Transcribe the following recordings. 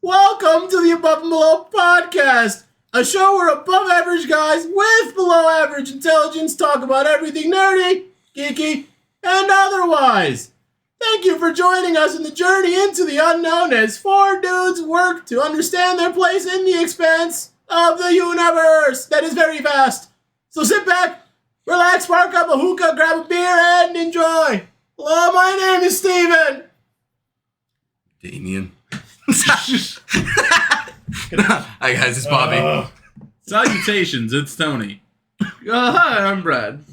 Welcome to the Above and Below Podcast, a show where above average guys with below average intelligence talk about everything nerdy, geeky, and otherwise. Thank you for joining us in the journey into the unknown as four dudes work to understand their place in the expanse of the universe that is very vast. So sit back, relax, spark up a hookah, grab a beer, and enjoy. Hello, my name is Steven. Damien. Hi guys, it's Bobby. Salutations, it's Tony. Hi, I'm Brad.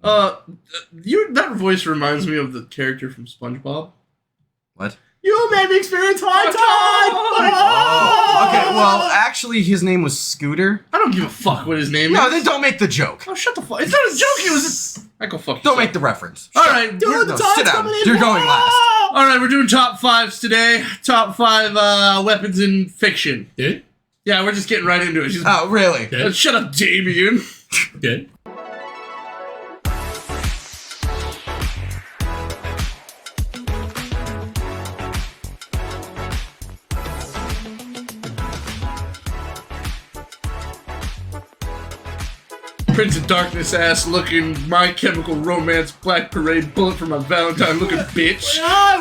That voice reminds me of the character from SpongeBob. What? You made me experience high tide! Oh, okay, well, actually, his name was Scooter. I don't give a fuck what his name is. No, then don't make the joke. Oh, shut the fuck. It's not a joke, it was I go fuck Don't yourself. make the reference. Alright, Dude, the tide's sit down. coming in. You're going last. alright, we're doing top fives today. Top five weapons in fiction. Dude? Yeah, we're just getting right into it. Oh, really? Okay. Shut up, Damien. Good. Prince of Darkness ass looking, My Chemical Romance, Black Parade, Bullet for My Valentine looking bitch.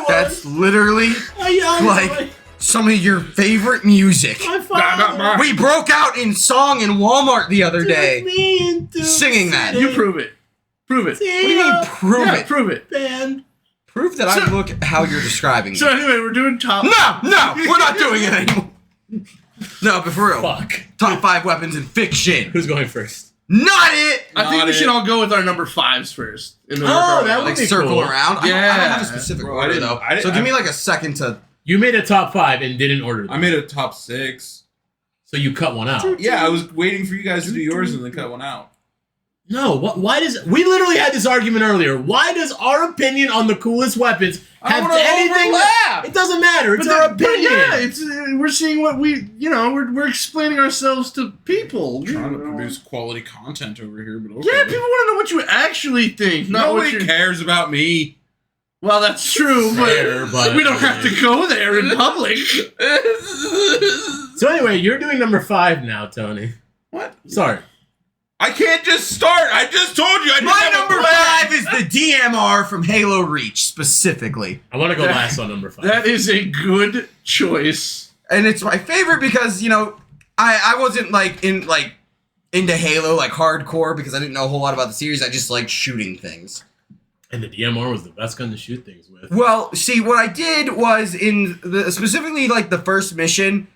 That's literally like some of your favorite music. Not mine. We broke out in song in Walmart the other day, singing that. You prove it. Prove it. What do you mean, prove Yeah, it? prove it. Band. Prove that I look how you're describing So me. anyway, we're doing top. No, we're not doing it anymore. No, but for real. Fuck. Top 5 weapons in fiction. Who's going first? Not it! I think Not we it. should all go with our number fives first. In the that would Like be circle cool. around? I don't Yeah. have a specific Bro, I order didn't- though. I didn't- So give me like a second to... You made a top 5 and didn't order them. I made a top 6. So you cut one out. Yeah, I was waiting for you guys to do yours and then cut one out. No, why does... We literally had this argument earlier. Why does our opinion on the coolest weapons have anything... It doesn't matter. It's our opinion. Yeah, it's we're seeing what we're explaining ourselves to people. Trying to produce quality content over here, but okay. Yeah, people want to know what you actually think, not what Nobody you. cares about me. Well, that's true, Fair, but- we don't have to go there in public. So anyway, you're doing number 5 now, Tony. What? Sorry. I can't just start. I just told you. I didn't My have a number plan. 5 is the DMR from Halo Reach, specifically. I want to go last on number 5. That is a good choice. And it's my favorite because, I wasn't into Halo like hardcore because I didn't know a whole lot about the series. I just liked shooting things. And the DMR was the best gun to shoot things with. Well, see, what I did was specifically like the first mission,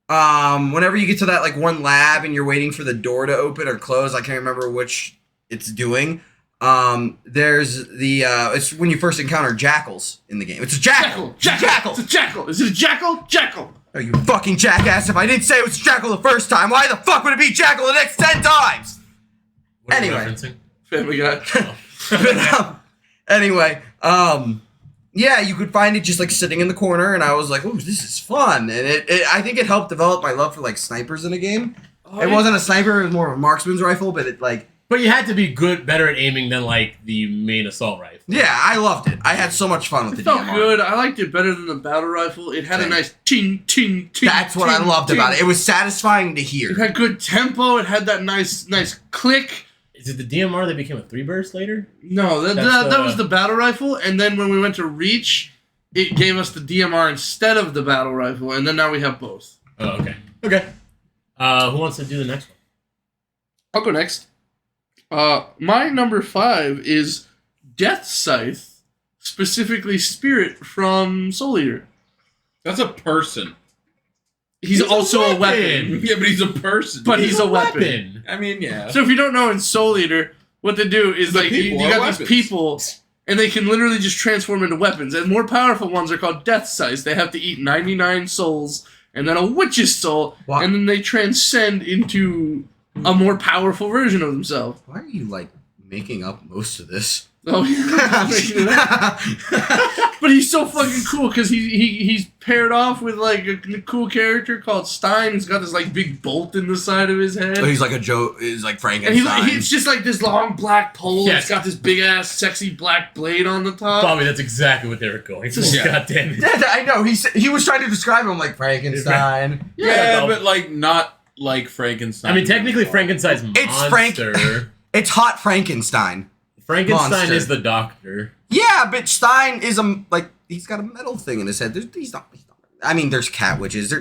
whenever you get to that like one lab and you're waiting for the door to open or close, I can't remember which it's doing. There's the it's when you first encounter jackals in the game. It's a jackal. Jackal. It's a jackal. Is it a jackal? Jackal. Oh, you fucking jackass! If I didn't say it was jackal the first time, why the fuck would it be jackal the next 10 times? What are you Anyway. referencing? Family Guy. But, anyway, yeah, you could find it just like sitting in the corner, and I was like, "Ooh, this is fun!" And I think it helped develop my love for like snipers in a game. It wasn't a sniper; it was more of a marksman's rifle, but But you had to be better at aiming than like the main assault rifle. yeah, I loved it. I had so much fun with It the felt DMR. good. I liked it better than the battle rifle. It had Same. a nice ting, ting, ting. That's what I ting, loved ting. about it. It was satisfying to It hear. had good tempo. It had that nice click. Is it the DMR that became a 3-burst later? No, that That's was the battle rifle. And then when we went to Reach, it gave us the DMR instead of the battle rifle. And then now we have both. Oh, okay. Okay. Who wants to do the next one? I'll go next. My number 5 is Death Scythe, specifically Spirit from Soul Eater. That's a person. He's also a weapon. weapon. Yeah, but he's a person. But he's a weapon. I mean, yeah. So if you don't know, in Soul Eater, what they do is The like you people are got weapons. these people, and they can literally just transform into weapons. And more powerful ones are called Death Scythes. They have to eat 99 souls, and then a witch's soul, Wow. and then they transcend into a more powerful version of themselves. Why are you like making up most of this? Oh, yeah. Making it up. But he's so fucking cool because he's paired off with like a cool character called Stein. He's got this like big bolt in the side of his head. So he's like he's like And Frankenstein. he's just like this long black pole. Yes. It's got this big ass sexy black blade on the top. Bobby, that's exactly what they were going for. Yeah. God damn it. Yeah, I know. He was trying to describe him like Frankenstein. Yeah, Yeah, but like not like Frankenstein. I mean, technically, Frankenstein's monster. It's It's hot Frankenstein. Frankenstein monster. is the doctor. Yeah, but Stein is he's got a metal thing in his head. He's not. I mean, there's cat witches.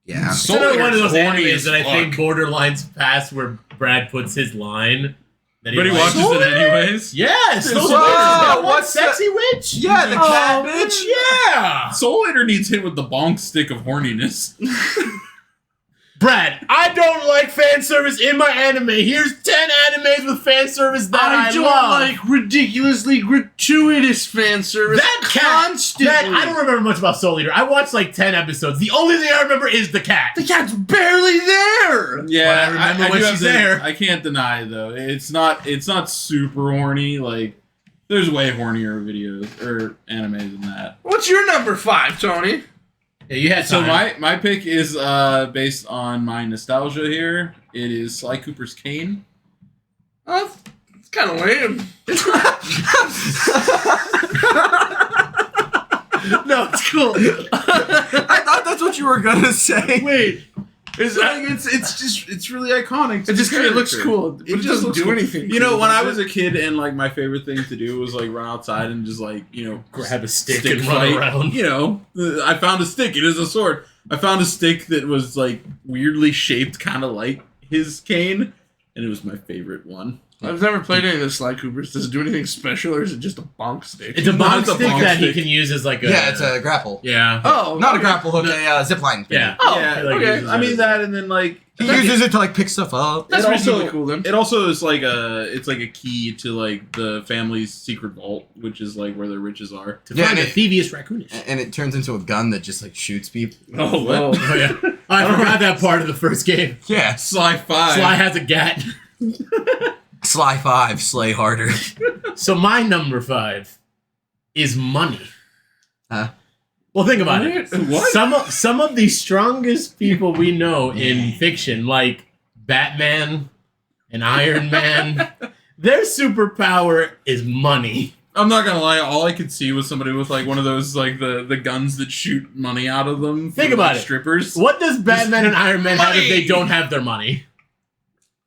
Yeah. It's another one of those Horny animes as that I think fuck. borderlines past where Brad puts his line. That But he likes. watches it anyways. Yes, those Whoa, witches. That one what's sexy witch. Yeah, the cat bitch. Yeah. Soul Eater needs hit with the bonk stick of horniness. Brad, I don't like fan service in my anime. Here's 10 animes with fan service that I don't love. like ridiculously gratuitous fan service. That cat. constantly. That, I don't remember much about Soul Eater. I watched like 10 episodes. The only thing I remember is the cat. The cat's barely there. Yeah, But I remember when do have she's to- there. I can't deny though. It's not super horny. Like there's way hornier videos or animes than that. What's your number 5, Tony? Yeah, you had So time. my pick is based on my nostalgia here. It is Sly Cooper's Cane. Oh, it's kind of lame. No, it's cool. I thought that's what you were gonna say. Wait, is that? It's really iconic. It just kind of looks cool, but it just doesn't looks do cool. anything. You know, cool, when I does was it? a kid and like my favorite thing to do was like run outside and just like, you know, Grab a stick stick and fight. run around. You know, I found a stick. It is a sword. I found a stick that was like weirdly shaped, kind of like his cane, and it was my favorite one. I've never played any of the Sly Coopers. Does it do anything special, or is it just a bonk stick? It's a No, bonk it's a stick bonk that he stick. can use as like a... Yeah, it's a grapple. Yeah. Oh, Not a okay. grapple hook, No. a zip line. Yeah. Oh, yeah, like, okay. uses I mean as- that, and then like He uses it to like pick stuff up. That's it reasonably also- cool then. it also is like it's like a key to like the family's secret vault, which is like where their riches are. To Yeah, find and a it- thievious raccoonish. And it turns into a gun that just like shoots people. Oh, Whoa. Oh, yeah. I forgot that part of the first game. Yeah. Sly 5. Sly has a gat. Sly 5, slay harder. So my number 5 is money. Huh? Well, think about it. What? Some of the strongest people we know in fiction, like Batman and Iron Man, their superpower is money. I'm not gonna lie, all I could see was somebody with like one of those like the guns that shoot money out of them. Think for, about like, it. Strippers. What does Batman and Iron Man have if they Money! don't have their money?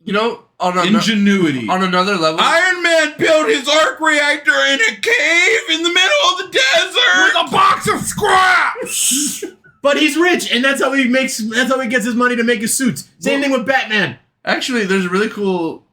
You know, on Ingenuity. another level, Iron Man built his arc reactor in a cave in the middle of the desert with a box of scraps. But he's rich, and that's how he gets his money to make his suits. Same thing with Batman. actually, there's a really cool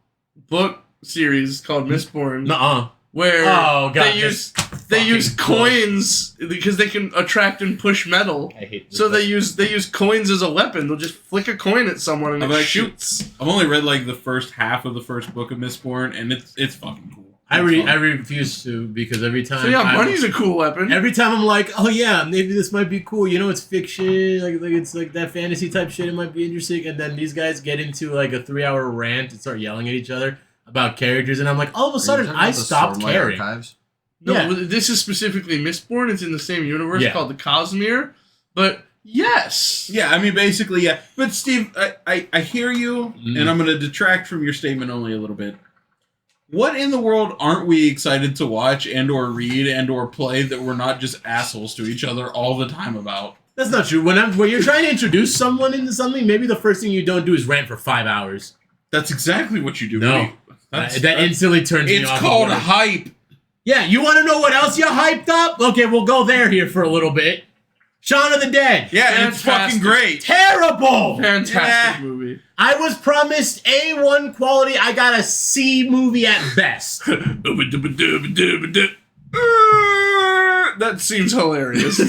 book series called Mistborn Nuh-uh. where Oh, God, they use fucking cool. coins because they can attract and push metal. I hate this So book. they use coins as a weapon. They'll just flick a coin at someone and I've it actually- shoots. I've only read like the first half of the first book of Mistborn, and it's fucking cool. I It's fun. refuse to because every time. So yeah, money's a cool weapon. Every time I'm like, oh yeah, maybe this might be cool. You know, it's fiction, like it's like that fantasy type shit. It might be interesting. And then these guys get into like a 3-hour rant and start yelling at each other about characters, and I'm like, all of a sudden, I stopped caring. No, Yeah. this is specifically Mistborn. It's in the same universe Yeah. called the Cosmere. But yes, Yeah, I mean, basically, yeah. But Steve, I hear you, and I'm going to detract from your statement only a little bit. What in the world aren't we excited to watch and or read and or play that we're not just assholes to each other all the time about? That's not true. When you're trying to introduce someone into something, maybe the first thing you don't do is rant for 5 hours. That's exactly what you do. No. That instantly turns me It's off. called of work. hype. Yeah, you want to know what else you hyped up? Okay, we'll go there here for a little bit. Shaun of the Dead. Yeah, and it's fucking Fantastic. great. Terrible! fantastic Yeah. movie. I was promised A1 quality. I got a C movie at best. That seems hilarious.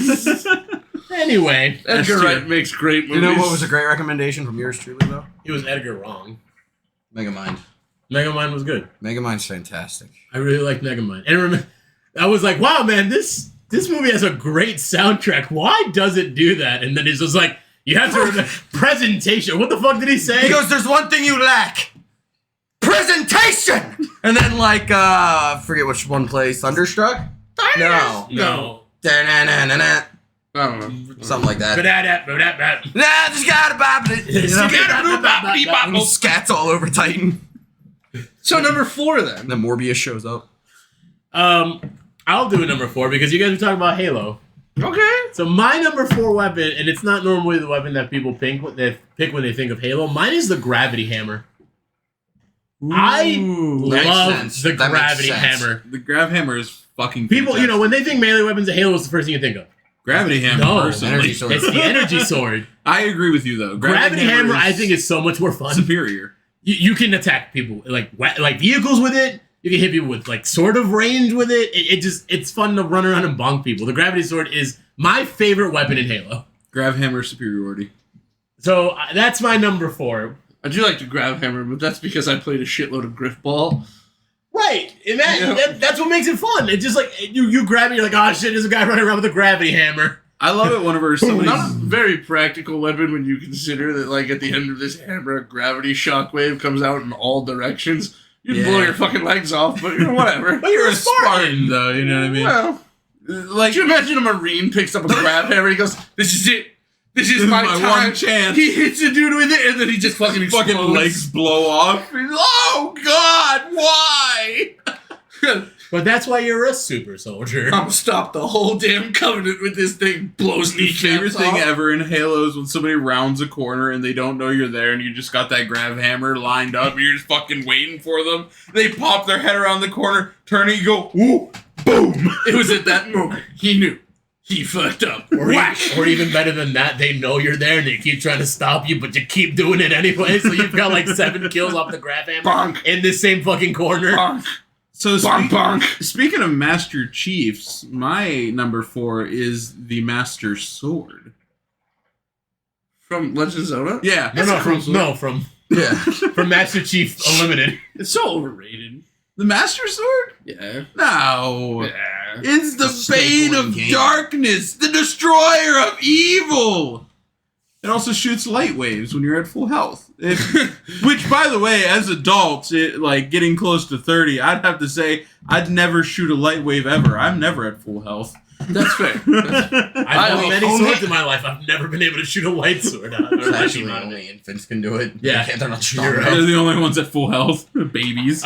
Anyway, Edgar true. Wright makes great You movies. know what was a great recommendation from yours truly, though? it was Edgar wrong. Megamind. Megamind was good. Megamind's fantastic. I really liked Megamind. And I was like, wow, man, this movie has a great soundtrack. Why does it do that? And then he's just like, you have to remember presentation. What the fuck did he say? He goes, there's one thing you lack. Presentation! And then, like, forget which one plays Thunderstruck? No. No. Da-na-na-na-na. I don't know. Something like that. Ba-da-da-ba-da-ba. Nah, just gotta bop it. And he scats all over Titan. So number 4 then. And then Morbius shows up. I'll do a number 4 because you guys were talking about Halo. Okay. So my number 4 weapon, and it's not normally the weapon that people pick when they think of Halo. Mine is the gravity hammer. I Makes love sense. the That makes gravity sense. hammer. The grav hammer is fucking People, fantastic. when they think melee weapons of Halo, what's the first thing you think of? Gravity hammer, No, personally. energy sword. It's the energy sword. I agree with you, though. Gravity hammer, I think, is so much more fun. superior. You can attack people like vehicles with it. You can hit people with like sort of range with it. It's fun to run around and bonk people. The gravity sword is my favorite weapon in Halo. Grav hammer superiority. So that's my number 4. I do like to grab hammer, but that's because I played a shitload of Griff Ball. Right, and that's what makes it fun. It's just like you grab it, you're like, oh shit, there's a guy running around with a gravity hammer. I love it whenever somebody's... Not a very practical weapon when you consider that, like, at the end of this hammer, a gravity shockwave comes out in all directions. You'd blow your fucking legs off, but whatever. But you're a Spartan. though, you know what I mean? Well, Like, could you imagine a Marine picks up a grab hammer and he goes, this is it. This is my time. one chance. He hits a dude with it and then he just fucking explodes. fucking legs blow off. Oh, God, why? But that's why you're a super soldier. I'm gonna stop the whole damn covenant with this thing. Blows The kneecaps favorite thing off. ever in Halo is when somebody rounds a corner and they don't know you're there and you just got that grav hammer lined up and you're just fucking waiting for them. They pop their head around the corner, turn and you go, ooh, boom. It was at that moment he knew. He fucked up. Or even better than that, they know you're there and they keep trying to stop you, but you keep doing it anyway. So you've got like 7 kills off the grab hammer Bonk. in this same fucking corner. Bonk. So Bonk, bonk. speaking of Master Chiefs, my number 4 is the Master Sword. From Legend of Zelda? Yeah. From Master Chief Unlimited. It's so overrated. The Master Sword? Yeah. No. Yeah. It's the It's a staple bane in of game. darkness, the destroyer of evil. It also shoots light waves when you're at full health. Which, by the way, as adults, like getting close to 30, I'd have to say I'd never shoot a light wave ever. I'm never at full health. That's fair. I've held many only- swords in my life. I've never been able to shoot a light sword out. Or Actually, lightning out of only it. infants can do it. Yeah. They're not strong You're enough. right. They're the only ones at full health. Babies.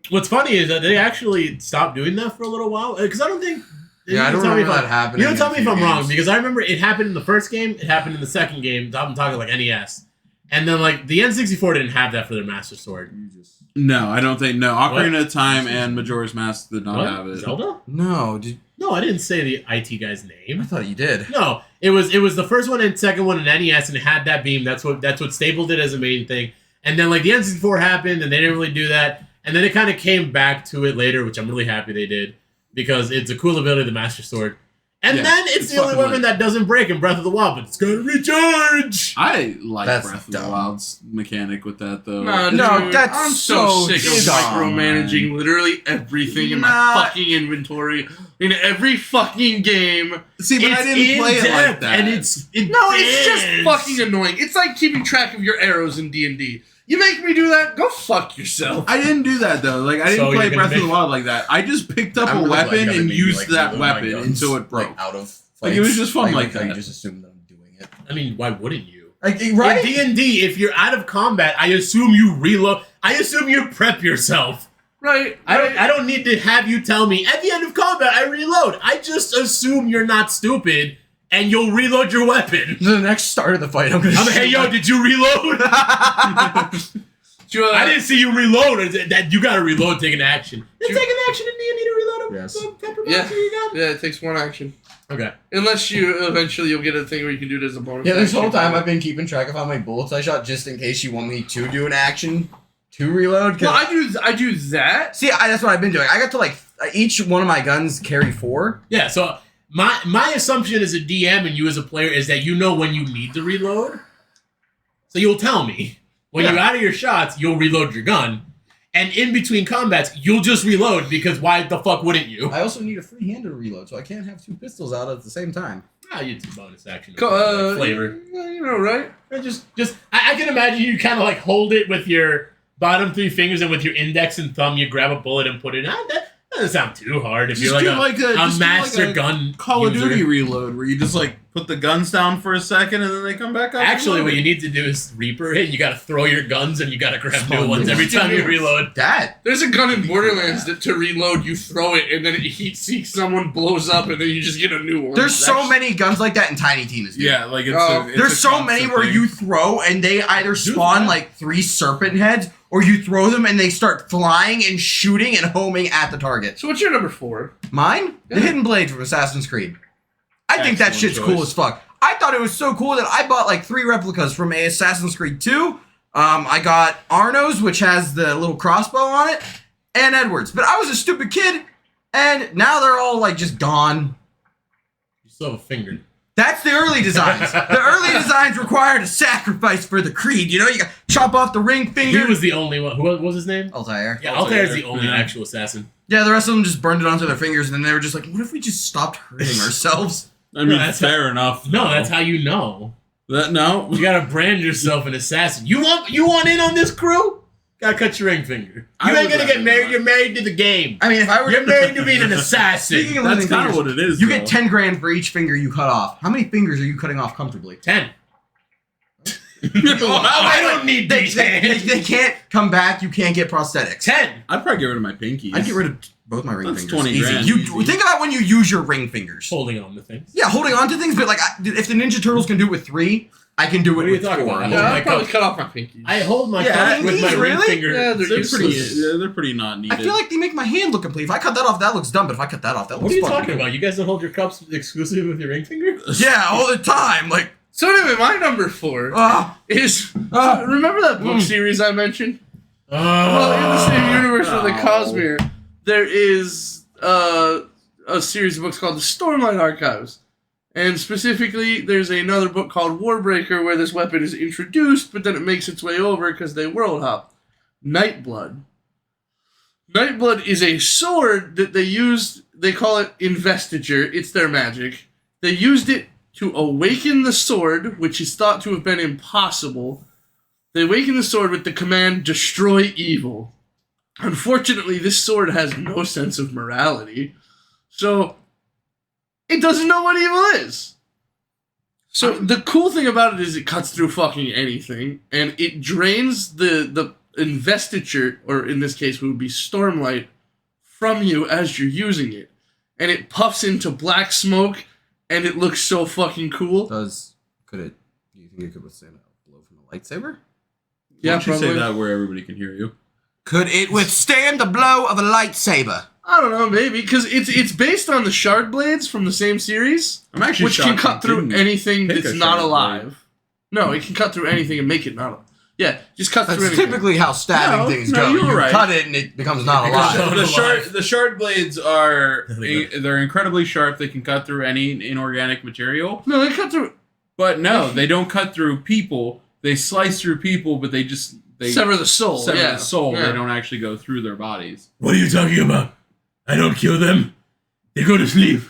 What's funny is that they actually stopped doing that for a little while because I don't think. Yeah, I don't tell me remember if that happening. You don't tell me if in a I'm few wrong games. because I remember it happened in the first game. It happened in the second game. I'm talking like NES, and then like the N64 didn't have that for their Master Sword. No, I don't think. No, What? Ocarina of Time and Majora's Mask did not What? have it. Zelda? No, No, I didn't say the IT guy's I name. thought you did. No, it was the first one and second one in NES, and it had that beam. That's what stapled it as a main thing. And then like the N64 happened, and they didn't really do that. And then it kind of came back to it later, which I'm really happy they did because it's a cool ability, the Master Sword. And Yeah, then it's the only fucking weapon lit. that doesn't break in Breath of the Wild, but it's gonna recharge. I like That's Breath of dumb. the Wild's mechanic with that though. No, dude, that's I'm so sick of dumb. micromanaging literally everything in my Nah. fucking inventory in every fucking game. See, but I It's didn't play it like in-depth, that. and it's Just fucking annoying. It's like keeping track of your arrows in D&D. You make me do that? Go fuck yourself. I didn't do that though. Like I didn't So play you're gonna Breath of the make- Wild like that. I just picked up I'm a really glad weapon you haven't and made me, used like, that reload my weapon guns, until it broke. like, out of Like, it was just fun like You that. just assume that I'm doing it. I mean, why wouldn't you? Like, In D&D, if you're out of combat, I assume you reload. I assume you prep yourself. Right. I don't need to have you tell me at the end of combat I reload. I just assume you're not stupid and you'll reload your weapon. The next start of the fight, I'm gonna I'm like, hey yo, did you reload? I didn't see you reload. That you gotta reload, take an action. You take an action and you need to reload a Yes. pepper Yeah. box or your gun. Yeah, it takes one action. Okay. Unless you eventually you'll get a thing where you can do it as a bonus. Yeah, this action. whole time I've been keeping track of how many bullets I shot just in case you want me to do an action to reload. 'Cause- Well, I do that. See, that's what I've been doing. I got to like each one of my guns carry 4. Yeah, so my assumption as a DM and you as a player is that you know when you need to reload. So you'll tell me. When you're out of your shots, you'll reload your gun. And in between combats, you'll just reload because why the fuck wouldn't you? I also need a free-handed reload, so I can't have 2 pistols out at the same time. You do bonus action. Like Flavor. You know, right? Or I can imagine you kind of like hold it with your bottom 3 fingers and with your index and thumb, you grab a bullet and put it on. Doesn't sound too hard if Just you're do like a just do master like a gun Call of user. Duty reload where you just like put the guns down for a second and then they come back up. Actually, and what load you it. need to do is Reaper it. You got to throw your guns and you got to grab new Fun. ones every time you reload. That. There's a gun in Borderlands that to reload, you throw it, and then it heat seeks someone, blows up, and then you just get a new one. There's so many guns like that in Tiny Tina's. Dude. Yeah, like it's. Oh. It's There's a so many constant where thing. you throw and they either spawn that. like 3 serpent heads, or you throw them and they start flying and shooting and homing at the target. So what's your number 4? Mine? The Yeah. Hidden Blade from Assassin's Creed. I think that Excellent shit's cool choice. as fuck. I thought it was so cool that I bought like 3 replicas from a Assassin's Creed 2. I got Arno's, which has the little crossbow on it, and Edward's. But I was a stupid kid, and now they're all like just gone. You still have a finger. That's the early designs. The early designs required a sacrifice for the creed. You know, you got chop off the ring He finger. was the only one. Who what was his name? Altair. Yeah, Altair, Altair's the only yeah. actual assassin. Yeah, the rest of them just burned it onto their fingers, and then they were just like, "What if we just stopped hurting ourselves?" I mean, No, that's fair enough. No, though. that's how you know. No. You gotta brand yourself an assassin. You want in on this crew? Gotta cut your ring finger. I You ain't would gonna rather get married. not. You're married to the game. I mean, if I were You're married to being an assassin. Speaking of That's losing kind of fingers, what it is. you though. get 10 grand for each finger you cut off. How many fingers are you cutting off comfortably? 10. Wow. I don't need They, these they, hands. they can't come back. You can't get prosthetics. 10. I'd probably get rid of my pinkies. I'd get rid of both my ring That's fingers. 20 Easy. grand, You easy. think about when you use your ring fingers. Holding on to things. Yeah, holding on to things, but like, if the Ninja Turtles can do it with 3, I can do it What are you with talking 4. about? Yeah, my I'd probably cup. cut off my pinkies. I hold my Yeah, cup with my these ring really? finger. Yeah, They're pretty. useless. They're pretty not needed. I feel like they make my hand look complete. If I cut that off, that looks dumb. But if I cut that off, that What looks are you fucking talking cool. about? You guys don't hold your cups exclusively with your ring finger? Yeah, all the time. Like, So anyway, my number 4 is... remember that book series I mentioned? Well, in the same universe with the no. Cosmere, there is a series of books called the Stormlight Archives. And specifically, there's another book called Warbreaker where this weapon is introduced, but then it makes its way over because they world hop. Nightblood. Nightblood is a sword that they used, they call it Investiture, it's their magic. They used it to awaken the sword, which is thought to have been impossible. They awaken the sword with the command, destroy evil. Unfortunately, this sword has no sense of morality. So, it doesn't know what evil is. So, the cool thing about it is it cuts through fucking anything, and it drains the investiture, or in this case, would be Stormlight, from you as you're using it. And it puffs into black smoke, and it looks so fucking cool. do you think it could withstand a blow from a lightsaber? Why Yeah, don't you say probably. that where everybody can hear you? Could it withstand the blow of a lightsaber? I don't know, maybe, because it's based on the shard blades from the same series, I'm actually which can shocked cut it through didn't anything pick that's a not shard alive. No, it can cut through anything and make it not alive. Yeah, just cut through That's anything. typically how stabbing No, things no, go. you were You right. cut it and it becomes not becomes alive. not- The shard blades are They they're incredibly sharp. They can cut through any inorganic material. No, they cut through. But no, they don't cut through people. They slice through people, but they Sever the soul. sever yeah. the soul. Yeah. They don't actually go through their bodies. What are you talking about? I don't kill them. They go to sleep.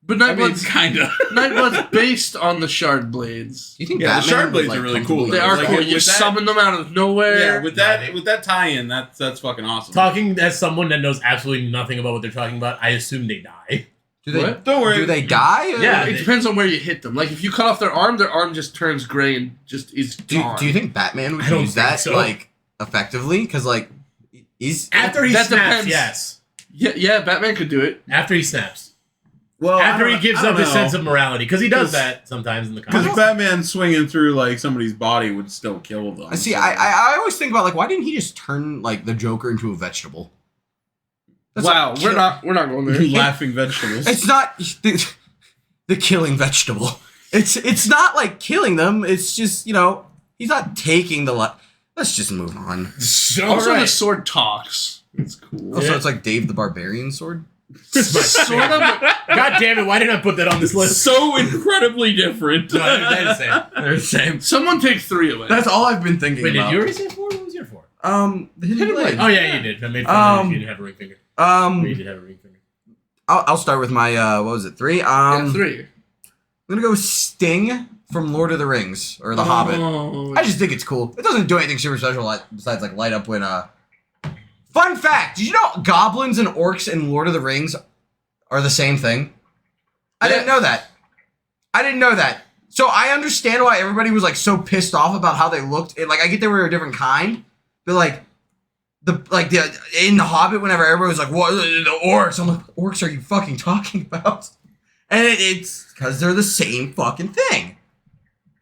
But I mean, Nightblood's, kinda. Nightblood's based on the shard blades. Do you think Yeah, the Batman shard would, blades like, are really comfortably- cool, They though. are Like, cool. with You that- summon them out of nowhere. Yeah, with that tie-in, that's fucking awesome. Talking as someone that knows absolutely nothing about what they're talking about, I assume they die. Do they? What? Don't worry. Do they die? Yeah. It depends on where you hit them. Like, if you cut off their arm just turns gray and just is gone. Do you think Batman would I don't use think that so. like effectively? Because like he's After he That snaps, depends. yes. Yeah, Batman could do it. After he snaps. well After he gives up his sense of morality. Because he does 'Cause- that sometimes in the because comics. Batman swinging through like somebody's body would still kill them. I see. so- I always think about like why didn't he just turn like the Joker into a vegetable? That's Wow, like we're not going there. laughing vegetables. It's not the killing vegetable. It's not like killing them. It's just he's not taking the life. Let's just move on. Also, Alright. the sword talks. It's cool. Also, Yeah. it's like Dave the Barbarian sword. Sort of. God damn it, why didn't I put that on this list? so incredibly different. No, they're the same. They're the same. Someone take 3 away. That's all I've been thinking Wait, did about. you already say 4? What was your 4? The Hidden Blade. Oh, yeah, you did. I made fun of you if you didn't have a ring finger. Or you did have a ring finger. I'll start with my what was it? 3. Yeah, 3. I'm gonna go with Sting from Lord of the Rings or The Hobbit. Oh. I just think it's cool. It doesn't do anything super special besides like light up when Fun fact: did you know goblins and orcs in Lord of the Rings are the same thing? I didn't know that. So I understand why everybody was like so pissed off about how they looked. Like I get they were a different kind, but like in the Hobbit, whenever everybody was like, "What the orcs?" I'm like, "Orcs are you fucking talking about?" And it's because they're the same fucking thing.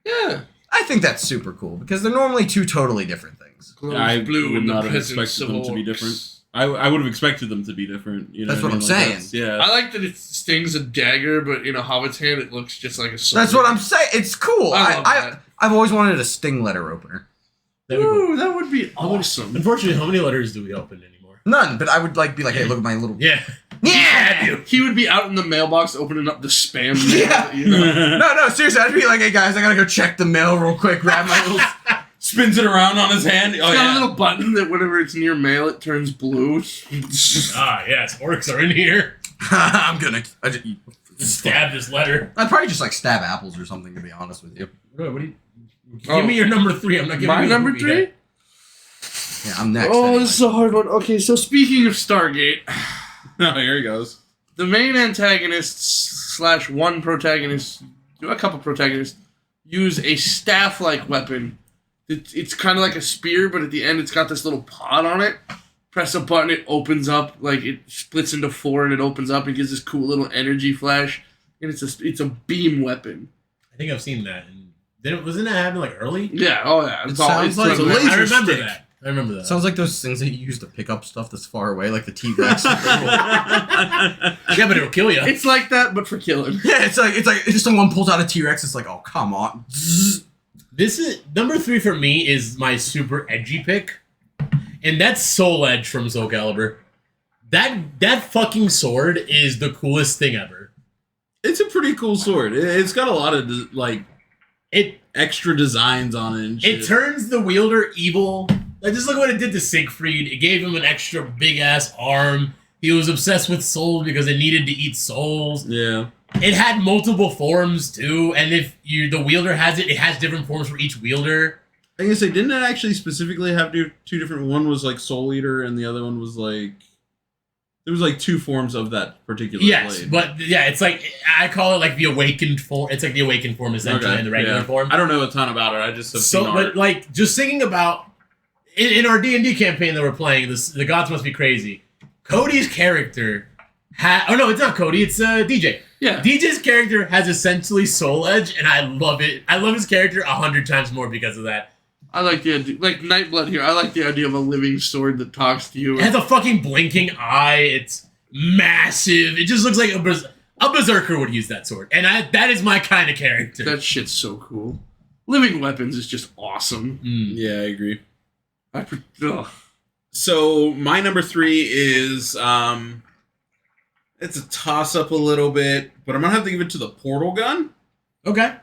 Yeah. I think that's super cool because they're normally two totally different things. I blue would in the not have presence expected of them to be orcs. different. I would have expected them to be different. You know That's what I'm Like, saying. that's- Yeah. I like that it stings a dagger, but in a hobbit's hand, it looks just like a sword. That's what I'm saying. It's cool. I love that. I've always wanted a sting letter opener. That'd be cool. Ooh, that would be awesome. Unfortunately, how many letters do we open anymore? None, but I would be like, hey, look at my little. Yeah. Yeah. He would be out in the mailbox opening up the spam mail. Yeah. You know? No, seriously, I'd be like, hey guys, I gotta go check the mail real quick. Grab my little. Spins it around on his hand. It's Oh, got yeah. a little button that whenever it's near mail, it turns blue. Yes, orcs are in here. I'm gonna. Stab this letter. I'd probably just like stab apples or something. To be honest with you. What do you? Oh. Give me your number 3. I'm not giving My you the number movie 3? yet. Yeah, I'm next. Oh, anyway. this is a hard one. Okay, so speaking of Stargate, Oh, here he goes. the main antagonists / one protagonist, a couple protagonists, use a staff-like weapon. It's kind of like a spear, but at the end it's got this little pod on it. Press a button, it opens up, like it splits into 4 and it opens up and gives this cool little energy flash. And it's a beam weapon. I think I've seen that. And wasn't that happen like early? Yeah, oh yeah. It sounds like a laser I remember stick. that. I remember that. Sounds like those things that you use to pick up stuff that's far away, like the T-Rex. Yeah, but it'll kill you. It's like that, but for killing. Yeah, it's like if someone pulls out a T-Rex, it's like, oh come on. Zzz. This is number 3 for me. Is my super edgy pick, and that's Soul Edge from Soul Calibur. That fucking sword is the coolest thing ever. It's a pretty cool sword. It's got a lot of like It extra designs on it. And shit. it turns the wielder evil. Like just look what it did to Siegfried. It gave him an extra big ass arm. He was obsessed with souls because it needed to eat souls. Yeah. It had multiple forms too, and if the wielder has it, it has different forms for each wielder. I guess they didn't actually specifically have two different. One was like Soul Eater, and the other one was like there was like 2 forms of that particular Yes, blade. but yeah, it's like I call it like the awakened form. It's like the awakened form essentially, and the regular form. I don't know a ton about it. I just have So, seen but art. like just thinking about in our D&D campaign that we're playing, the gods must be crazy. Cody's character it's not Cody, it's DJ. Yeah. DJ's character has essentially Soul Edge, and I love it. I love his character 100 times more because of that. I like the idea, like Nightblood here. I like the idea of a living sword that talks to you. It has a fucking blinking eye. It's massive. It just looks like a berserker would use that sword, and that is my kind of character. That shit's so cool. Living weapons is just awesome. Yeah, I agree. Ugh. So my number 3 is it's a toss up a little bit, but I'm gonna have to give it to the portal gun Okay.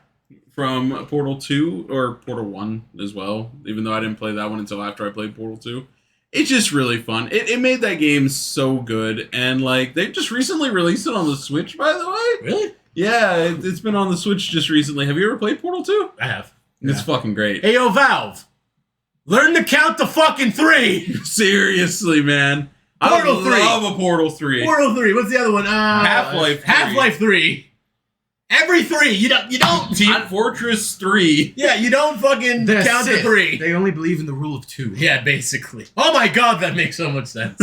from Portal 2 or Portal 1 as well. Even though I didn't play that one until after I played Portal 2, it's just really fun. It made that game so good, and like they just recently released it on the Switch, by the way. Really? Yeah, it's been on the Switch just recently. Have you ever played Portal 2? I have. It's fucking great. Hey, yo, Valve. Learn to count to fucking 3. Seriously, man. Portal I 3. love a Portal 3. Portal 3. What's the other one? Half-Life 3. Half-Life 3. Every 3. You don't. Team Fortress 3. Yeah, you don't fucking They're count to Sith. 3. They only believe in the rule of 2. Yeah, basically. Oh my god, that makes so much sense.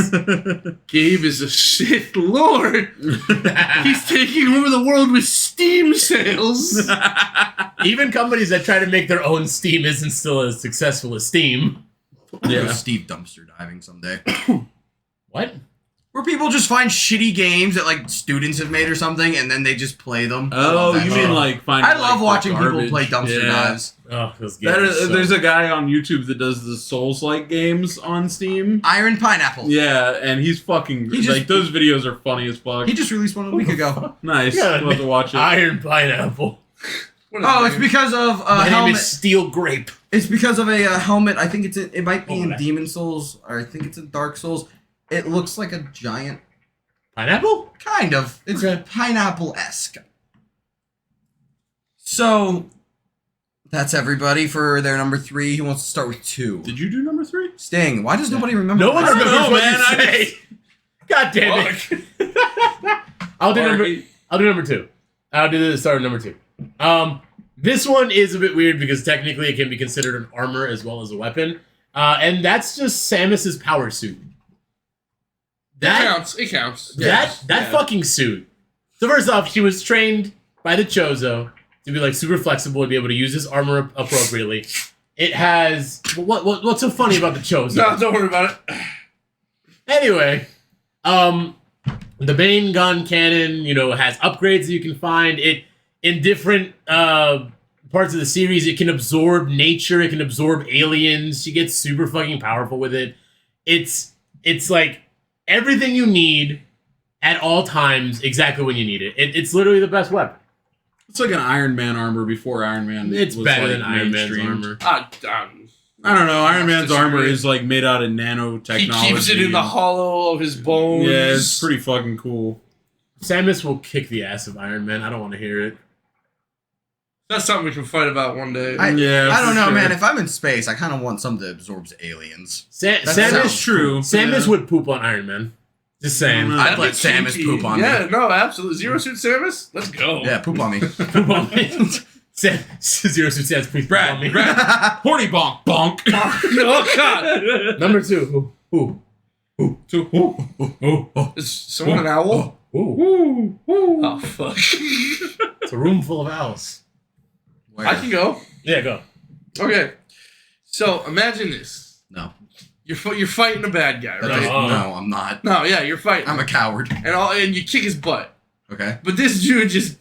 Gabe is a Sith Lord. He's taking over the world with Steam sales. Even companies that try to make their own Steam isn't still as successful as Steam. Yeah. Steve dumpster diving someday. What? Where people just find shitty games that like students have made or something, and then they just play them. I Oh, love that you shit. mean like finding I love like, watching the people garbage. play dumpster Yeah. dives. Oh, those games. There's a guy on YouTube that does the Souls-like games on Steam. Iron Pineapple. Yeah, and he's fucking He just- like those videos are funny as fuck. He just released one a week ago. Nice. Yeah, We'll have to watch it. Iron Pineapple. Oh, it's because of a My name helmet. is Steel Grape. It's because of a helmet. I think it might be Oh, in that- Demon Souls, or I think it's in Dark Souls. It looks like a giant, Pineapple? kind of. It's Okay. pineapple-esque. So, that's everybody for their number 3. Who wants to start with 2? Did you do number 3? Sting. Why does nobody remember? No one I don't remembers know, what man. you say. God damn it. I'll do number 2. I'll do the start of number 2. This one is a bit weird because technically it can be considered an armor as well as a weapon. And that's just Samus's power suit. It counts. That fucking suit. So first off, she was trained by the Chozo to be like super flexible and be able to use his armor appropriately. It has what's so funny about the Chozo? No, don't worry about it. Anyway, the Bane gun cannon, has upgrades that you can find. It in different parts of the series. It can absorb nature. It can absorb aliens. She gets super fucking powerful with it. It's like everything you need at all times, exactly when you need it. It's literally the best weapon. It's like an Iron Man armor before Iron Man. It's was better like than Iron Man's mainstreamed. armor. I don't know. Iron Man's disagree. armor is like made out of nanotechnology. He keeps it in the hollow of his bones. Yeah, it's pretty fucking cool. Samus will kick the ass of Iron Man. I don't want to hear it. That's something we can fight about one day. I for don't know, sure. man. If I'm in space, I kind of want something that absorbs aliens. That Samus sounds true. Samus Yeah. would poop on Iron Man. Just saying. I I'd don't let That'd be Samus kinky. poop on me. Yeah, no, absolutely. Zero Suit Samus? Let's go. Yeah, poop on me. Poop on me. Zero Suit Samus, please poop on me. Brad, horny bonk, bonk. Oh, God. Number 2. Who? Is someone an owl? Ooh. Oh, fuck. It's a room full of owls. Where? I can go. Yeah, go. Okay. So, imagine this. No. You're fighting a bad guy, That right? doesn't- no, I'm not. No, yeah, you're fighting. I'm a coward. and you kick his butt. Okay. But this dude just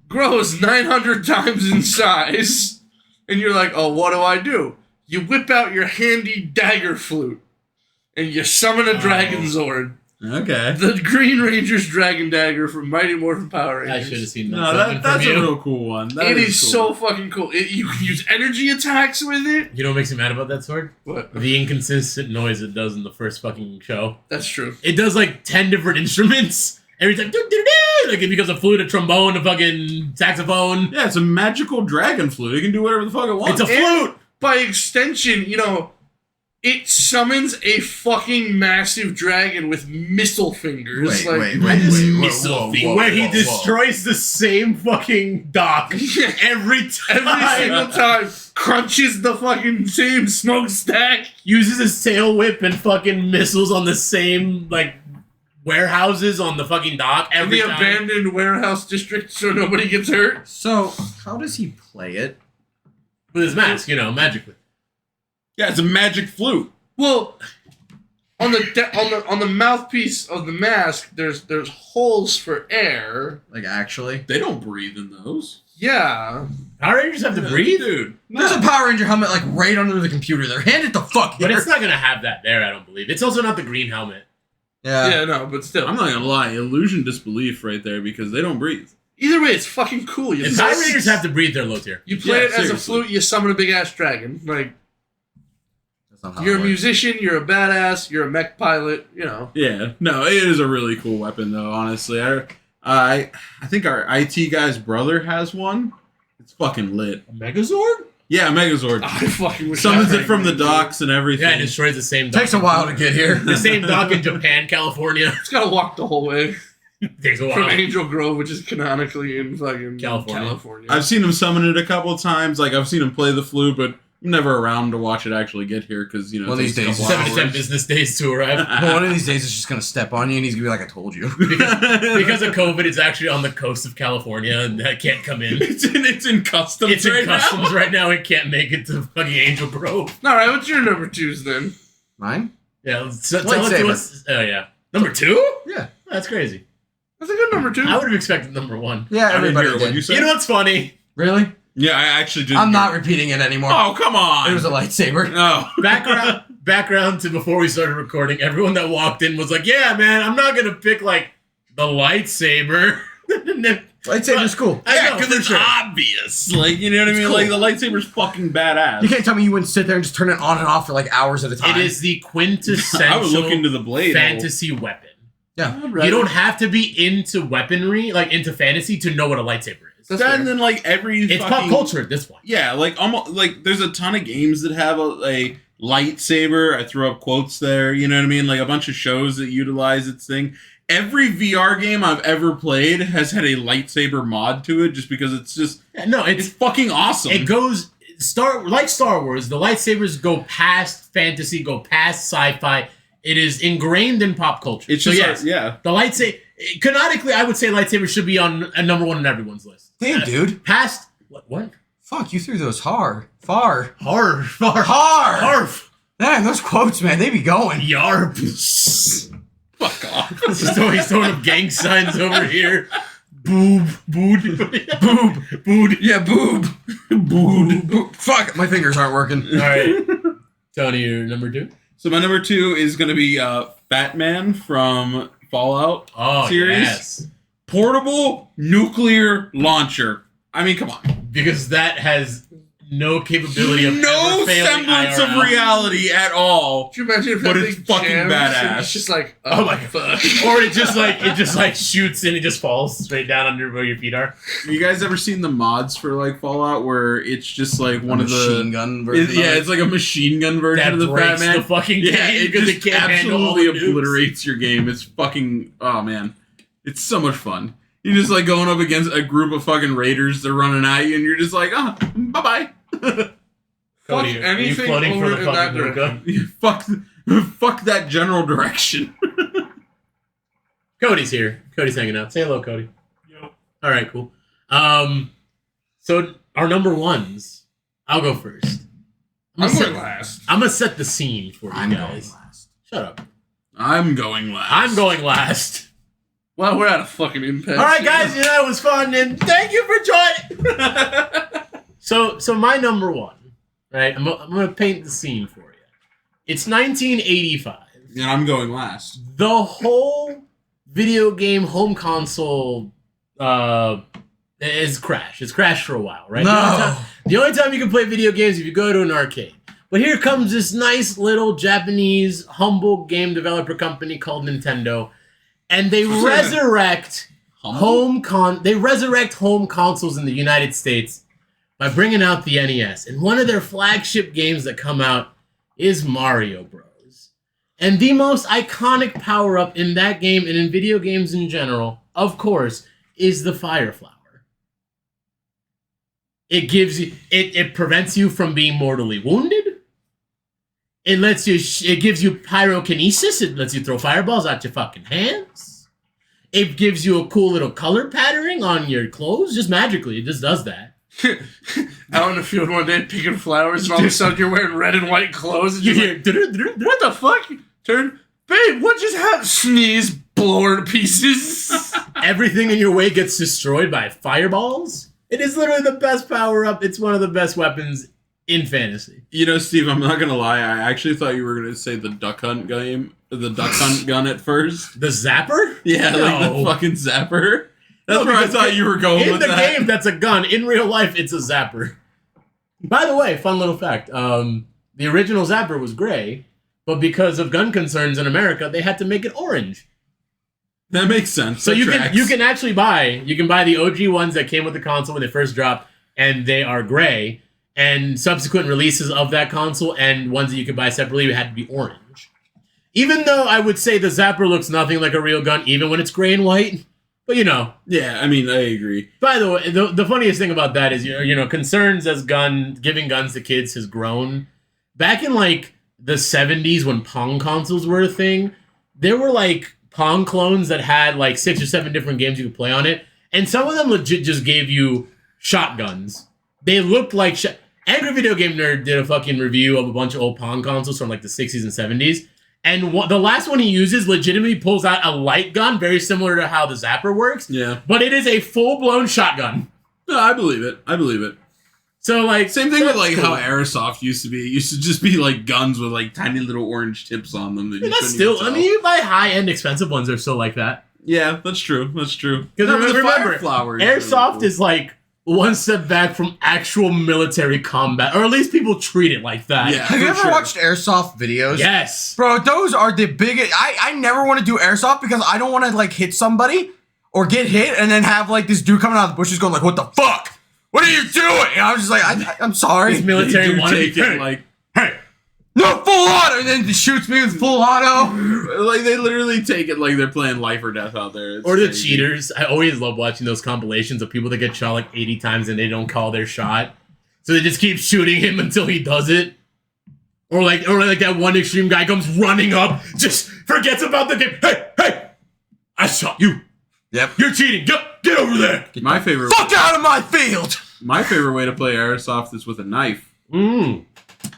grows 900 times in size. And you're like, oh, what do? You whip out your handy dagger flute. And you summon a Dragon Zord. Okay. The Green Ranger's Dragon Dagger from Mighty Morphin Power I Rangers. should have seen that. No, that's a real cool one. That It is cool. so fucking cool. You can use energy attacks with it. You know what makes me mad about that sword? What? The inconsistent noise it does in the first fucking show. That's true. It does like 10 different instruments. Every time, like it becomes a flute, a trombone, a fucking saxophone. Yeah, it's a magical dragon flute. It can do whatever the fuck it wants. It's a flute! By extension, it summons a fucking massive dragon with missile fingers. Wait. Missile thing where he destroys the same fucking dock every time. Every single time, crunches the fucking same smokestack. Uses his tail whip and fucking missiles on the same warehouses on the fucking dock In every the time. abandoned warehouse district so nobody gets hurt. So, how does he play it? With his mask, magically. Yeah, it's a magic flute. Well, on the mouthpiece of the mask, there's holes for air. Like, actually? They don't breathe in those. Yeah. Power Rangers have to breathe? Dude. There's a Power Ranger helmet, like, right under the computer there. Hand it the fuck here. But it's not going to have that there, I don't believe. It's also not the green helmet. Yeah, no, but still. I'm not gonna lie, illusion disbelief right there because they don't breathe. Either way, it's fucking cool. If Power Rangers have to breathe, they're low tier. You play Yeah, it as a seriously. flute, you summon a big ass dragon. Like, That's not how you're it a works. musician, you're a badass, you're a mech pilot, Yeah, no, it is a really cool weapon though. Honestly, I think our IT guy's brother has one. It's fucking lit. A Megazord? Yeah, Megazord. I fucking wish Summons I it from the had docks and everything. Yeah, it destroys the same dock. Takes a while to get here. The same dock in Japan, California. It's gotta walk the whole way Takes a from while. Angel Grove, which is canonically in fucking California. I've seen him summon it a couple of times. Like I've seen him play the flute, but I'm never around to watch it actually get here because One of it takes these a days, couple 7 to 10 hours. business days to arrive. Well, one of these days, it's just gonna step on you, and he's gonna be like, "I told you." Because of COVID, it's actually on the coast of California and that can't come in. It's in customs. It's in right customs now. right now. It can't make it to fucking Angel Grove. Alright, what's your number 2s then? Mine? Yeah, tell it to Lightsaber. us. Oh, yeah. Number 2? Yeah. That's crazy. That's a good number 2. I would have expected number 1. Yeah, I didn't everybody hear what did. you said. You know what's funny? Really? Yeah, I actually did. I'm not repeating it anymore. Oh, come on. It was a lightsaber. No. Background to before we started recording, everyone that walked in was like, yeah, man, I'm not going to pick, the lightsaber. Lightsaber's cool. I Yeah, know, because for it's sure. obvious. Like, you know what I mean? cool. Like, the lightsaber's fucking badass. You can't tell me you wouldn't sit there and just turn it on and off for hours at a time. It is the quintessential I would look into the blade. fantasy weapon. Yeah. You don't have to be into weaponry, into fantasy, to know what a lightsaber is. That's And then, every It's fucking... pop culture at this point. Yeah, almost, there's a ton of games that have a lightsaber. I threw up quotes there. You know what I mean? Like a bunch of shows that utilize its thing. Every VR game I've ever played has had a lightsaber mod to it, just because it's just it's fucking awesome. It goes like Star Wars. The lightsabers go past fantasy, go past sci-fi. It is ingrained in pop culture. It's just the lightsaber. Canonically, I would say lightsaber should be on a number one on everyone's list. Damn, dude. Past what? Fuck, you threw those far. Harf. Man, those quotes, man, they be going. Yarp. Fuck off. He's throwing up gang signs over here. Boob. Yeah, boob. Boob. Fuck, my fingers aren't working. All right. Tony, your number 2? So my number 2 is going to be Fat Man from Fallout series. Yes. Portable nuclear launcher. I mean, come on. Because that has no capability of no semblance IRL. of reality at all. Could you imagine if But that it's thing fucking jams badass. and It's just like, Oh my fuck. Or it just like shoots and it just falls straight down under where your feet are. You guys ever seen the mods for like Fallout where it's just like one of the machine gun version? it's like a machine gun version That of the breaks Batman. the fucking game it because just it can't handle all absolutely the nukes. obliterates your game. It's fucking man, it's so much fun. You're just like going up against a group of fucking raiders. They're running at you, and you're just like, bye bye. Cody, Fuck are you anything floating for over the in that fucking direction. Fuck that general direction. Cody's here. Cody's hanging out. Say hello, Cody. Yo. All right, cool. So our number ones. I'll go first. I'm going last. I'm gonna set the scene for you I'm guys. going last. Shut up. I'm going last. I'm going last. Well, we're at a fucking impasse. All right, guys. You know, it was fun, and thank you for joining. So my number one, right? I'm gonna paint the scene for you. It's 1985. And I'm going last. The whole video game home console is crashed. It's crashed for a while, right? No. The only time you can play video games is if you go to an arcade. But here comes this nice little Japanese humble game developer company called Nintendo, and they resurrect home consoles in the United States by bringing out the NES. And one of their flagship games that come out is Mario Bros. And the most iconic power-up in that game and in video games in general, of course, is the Fire Flower. It gives you it prevents you from being mortally wounded. It gives you pyrokinesis. It lets you throw fireballs out your fucking hands. It gives you a cool little color patterning on your clothes, just magically. It just does that. Out in the field one day picking flowers, and all of a sudden you're wearing red and white clothes. And You you're hear, like, what the fuck? Turn, babe, what just happened? Sneeze, blow her to pieces. everything in your way gets destroyed by fireballs. It is literally the best power-up. It's one of the best weapons in fantasy. You know, Steve, I'm not gonna lie. I actually thought you were gonna say the Duck Hunt game, the Duck Hunt gun at first. The Zapper? Yeah, like No. the fucking zapper. That's No, where I because thought you were going In with the that. game, that's a gun. In real life, it's a Zapper. By the way, fun little fact. The original Zapper was gray, but because of gun concerns in America, they had to make it orange. That makes sense. So That you tracks. can actually buy the OG ones that came with the console when they first dropped, and they are gray. And subsequent releases of that console and ones that you could buy separately had to be orange. Even though I would say the Zapper looks nothing like a real gun, even when it's gray and white. But you know. Yeah, I mean, I agree. By the way, the funniest thing about that is, you know, concerns as giving guns to kids has grown. Back in like the 70s when Pong consoles were a thing, there were like Pong clones that had like 6 or 7 different games you could play on it. And some of them legit just gave you shotguns. They looked like Angry Video Game Nerd did a fucking review of a bunch of old Pong consoles from like the 60s and 70s. And the last one he uses legitimately pulls out a light gun, very similar to how the Zapper works. Yeah. But it is a full-blown shotgun. No, I believe it. I believe it. So, like... Same thing with, like, cool. how Airsoft used to be. It used to just be, like, guns with, like, tiny little orange tips on them. That you That's couldn't still... even I tell. mean, you buy high-end expensive ones, they're still like that. Yeah, that's true. That's true. Because No, but the remember, fire flower is Airsoft really cool. is, like, one step back from actual military combat. Or at least people treat it like that. Yeah. Have you For ever sure. watched airsoft videos? Yes. Bro, those are the biggest. I never want to do airsoft because I don't want to like hit somebody or get hit and then have like this dude coming out of the bushes going like, "What the fuck? What are you doing?" And I'm just like, I'm sorry. These military You wanted take it, like, hey, no, full auto, and then he shoots me with full auto. Like, they literally take it like they're playing life or death out there. It's Or the crazy. cheaters. I always love watching those compilations of people that get shot like 80 times and they don't call their shot. So they just keep shooting him until he does it. Or like that one extreme guy comes running up, just forgets about the game. Hey, I shot you. Yep. You're cheating. Get over there. My favorite. Fuck out of my field. My favorite way to play airsoft is with a knife.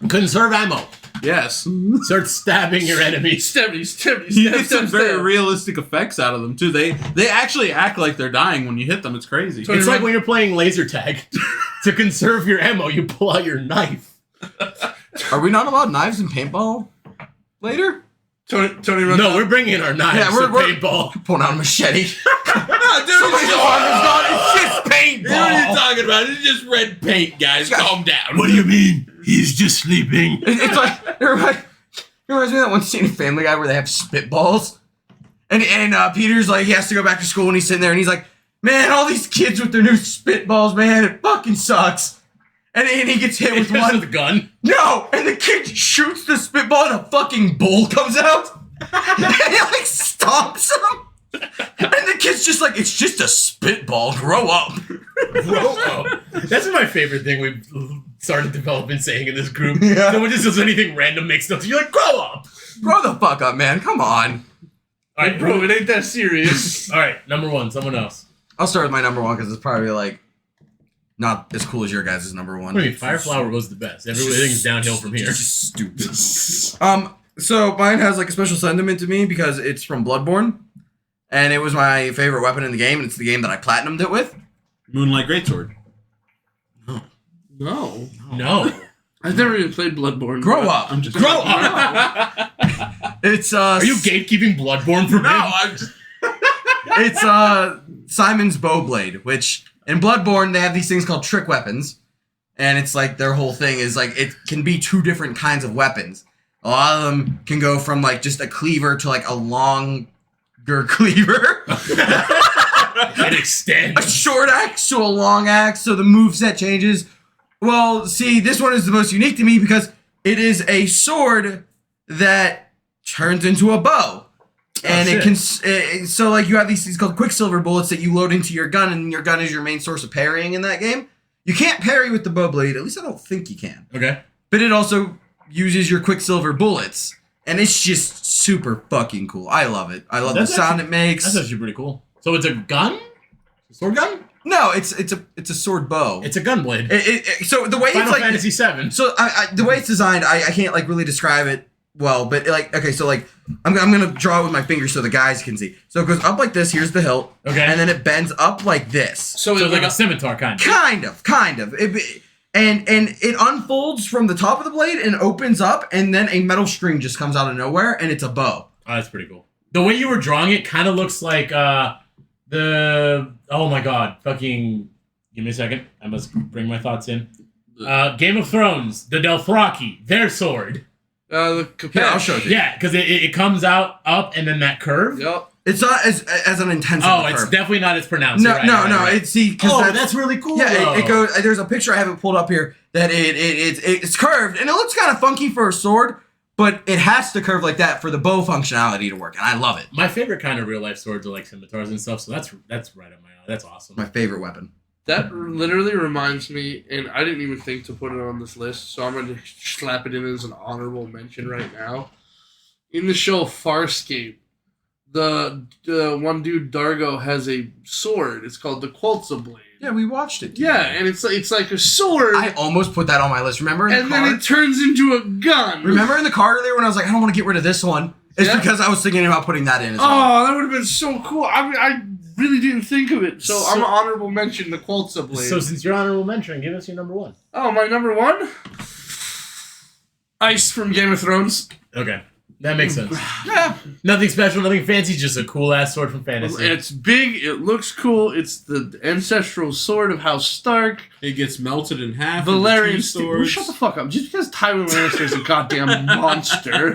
Conserve ammo. Yes. Start stabbing your enemies. You get some very realistic effects out of them too. They actually act like they're dying when you hit them. It's crazy. It's like when you're playing laser tag. To conserve your ammo, you pull out your knife. Are we not allowed knives in paintball later? Tony runs No, out. we're bringing our knives Yeah, to we're paintball. pulling out a machete. Dude, Somebody's arm is gone. It's just paintball. what are you talking about? It's just red paint, guys. Calm down. What do you mean? He's just sleeping. It's like it reminds me of that one scene in Family Guy where they have spitballs, and Peter's like he has to go back to school and he's sitting there and he's like, man, all these kids with their new spitballs, man, it fucking sucks. And he gets hit with one. With a gun. No, and the kid shoots the spitball and a fucking bull comes out, and he like stomps him. And the kid's just like, it's just a spitball. Grow up. Grow up. That's my favorite thing we've started developing saying in this group. Yeah. Someone just does anything random, makes notes. You're like, grow up. Grow the fuck up, man. Come on. All right, Bro, it ain't that serious. All right, number one, someone else. I'll start with my number one because it's probably like not as cool as your guys' number one. What do you mean? Fire Flower was the best. Everything's downhill from here. It's just stupid. So mine has like a special sentiment to me because it's from Bloodborne, and it was my favorite weapon in the game, and it's the game that I platinumed it with. Moonlight Greatsword. No. No. I've never even played Bloodborne. Grow up. I'm just Grow up. It's Are you gatekeeping Bloodborne from No, him? I'm just. it's Simon's Bowblade, which in Bloodborne they have these things called trick weapons, and it's like their whole thing is like it can be two different kinds of weapons. A lot of them can go from like just a cleaver to like a longer cleaver. It A extends. short axe to a long axe, so the moveset changes. Well, see, this one is the most unique to me because it is a sword that turns into a bow. And it can, so like you have these things called Quicksilver bullets that you load into your gun, and your gun is your main source of parrying in that game. You can't parry with the bow blade, at least I don't think you can. Okay. But it also uses your Quicksilver bullets, and it's just super fucking cool. I love it. I love the sound it makes. That's actually pretty cool. So it's a gun? A sword gun? No, it's a sword bow. It's a gun blade. So the way Final it's like Fantasy VII. so the way it's designed, I can't like really describe it well, but like okay, so like I'm gonna draw it with my fingers so the guys can see. So it goes up like this. Here's the hilt. Okay. And then it bends up like this. So it's like a scimitar kind of. Kind of. And it unfolds from the top of the blade and opens up, and then a metal string just comes out of nowhere, and it's a bow. Oh, that's pretty cool. The way you were drawing it kind of looks like oh my god, fucking, give me a second. I must bring my thoughts in. Game of Thrones, the Dothraki, their sword. The Capesh. Yeah, I'll show it to you. Yeah, because it comes out up and then that curve. Yep. It's not as an intense. Oh, of a it's curve. definitely not as pronounced. No, You're right, no, you're right, no. you're right. It's see because that's really cool. yeah. though. It goes. There's a picture I have it pulled up here that it's curved and it looks kind of funky for a sword, but it has to curve like that for the bow functionality to work, and I love it. My favorite kind of real life swords are like scimitars and stuff. So that's right up my alley. That's awesome. My favorite weapon. That literally reminds me, and I didn't even think to put it on this list, so I'm going to slap it in as an honorable mention right now. In the show Farscape, the one dude, Dargo, has a sword. It's called the Qualtza Blade. Yeah, we watched it. Yeah, and it's like a sword, I almost put that on my list. Remember in the and car? then it turns into a gun. Remember in the car earlier when I was like, I don't want to get rid of this one? It's Yeah. because I was thinking about putting that in as well. Oh, that would have been so cool. I mean, I really didn't think of it. So I'm an honorable mention, the Qualtza Blade. So since you're honorable mention, give us your number one. Oh, my number one? Ice from Game of Thrones. Okay. That makes sense. Yeah. Nothing special, nothing fancy, just a cool ass sword from fantasy. It's big, it looks cool, it's the ancestral sword of House Stark. It gets melted in half. Valerian into two Steel. swords. Shut the fuck up. Just because Tywin Lannister's a goddamn monster.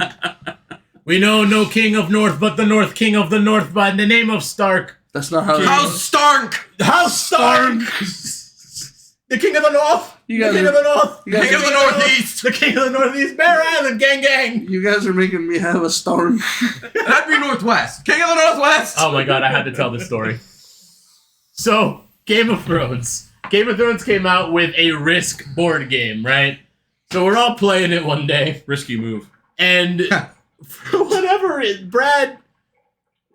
We know no king of North, but the North King of the North by the name of Stark. That's not how House Stark! House Stark! The king of the north. The You guys king are- of the north. you guys King of the Northeast. The king of the northeast. Bear Island, gang, gang. You guys are making me have a storm. That'd be Northwest. King of the Northwest. Oh my god, I had to tell this story. So, Game of Thrones. Game of Thrones came out with a Risk board game, right? So we're all playing it one day, Risky move. and for whatever, Brad,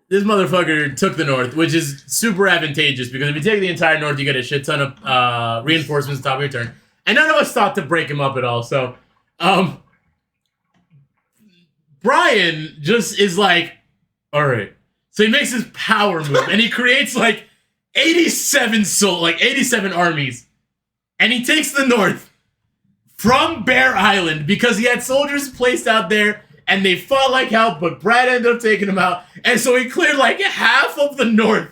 this motherfucker took the north, which is super advantageous, because if you take the entire north, you get a shit ton of reinforcements at the top of your turn. And none of us thought to break him up at all, so, Brian just is like, alright. So he makes his power move, and he creates, like, 87 armies, and he takes the north from Bear Island because he had soldiers placed out there and they fought like hell, but Brad ended up taking them out, and so he cleared like half of the north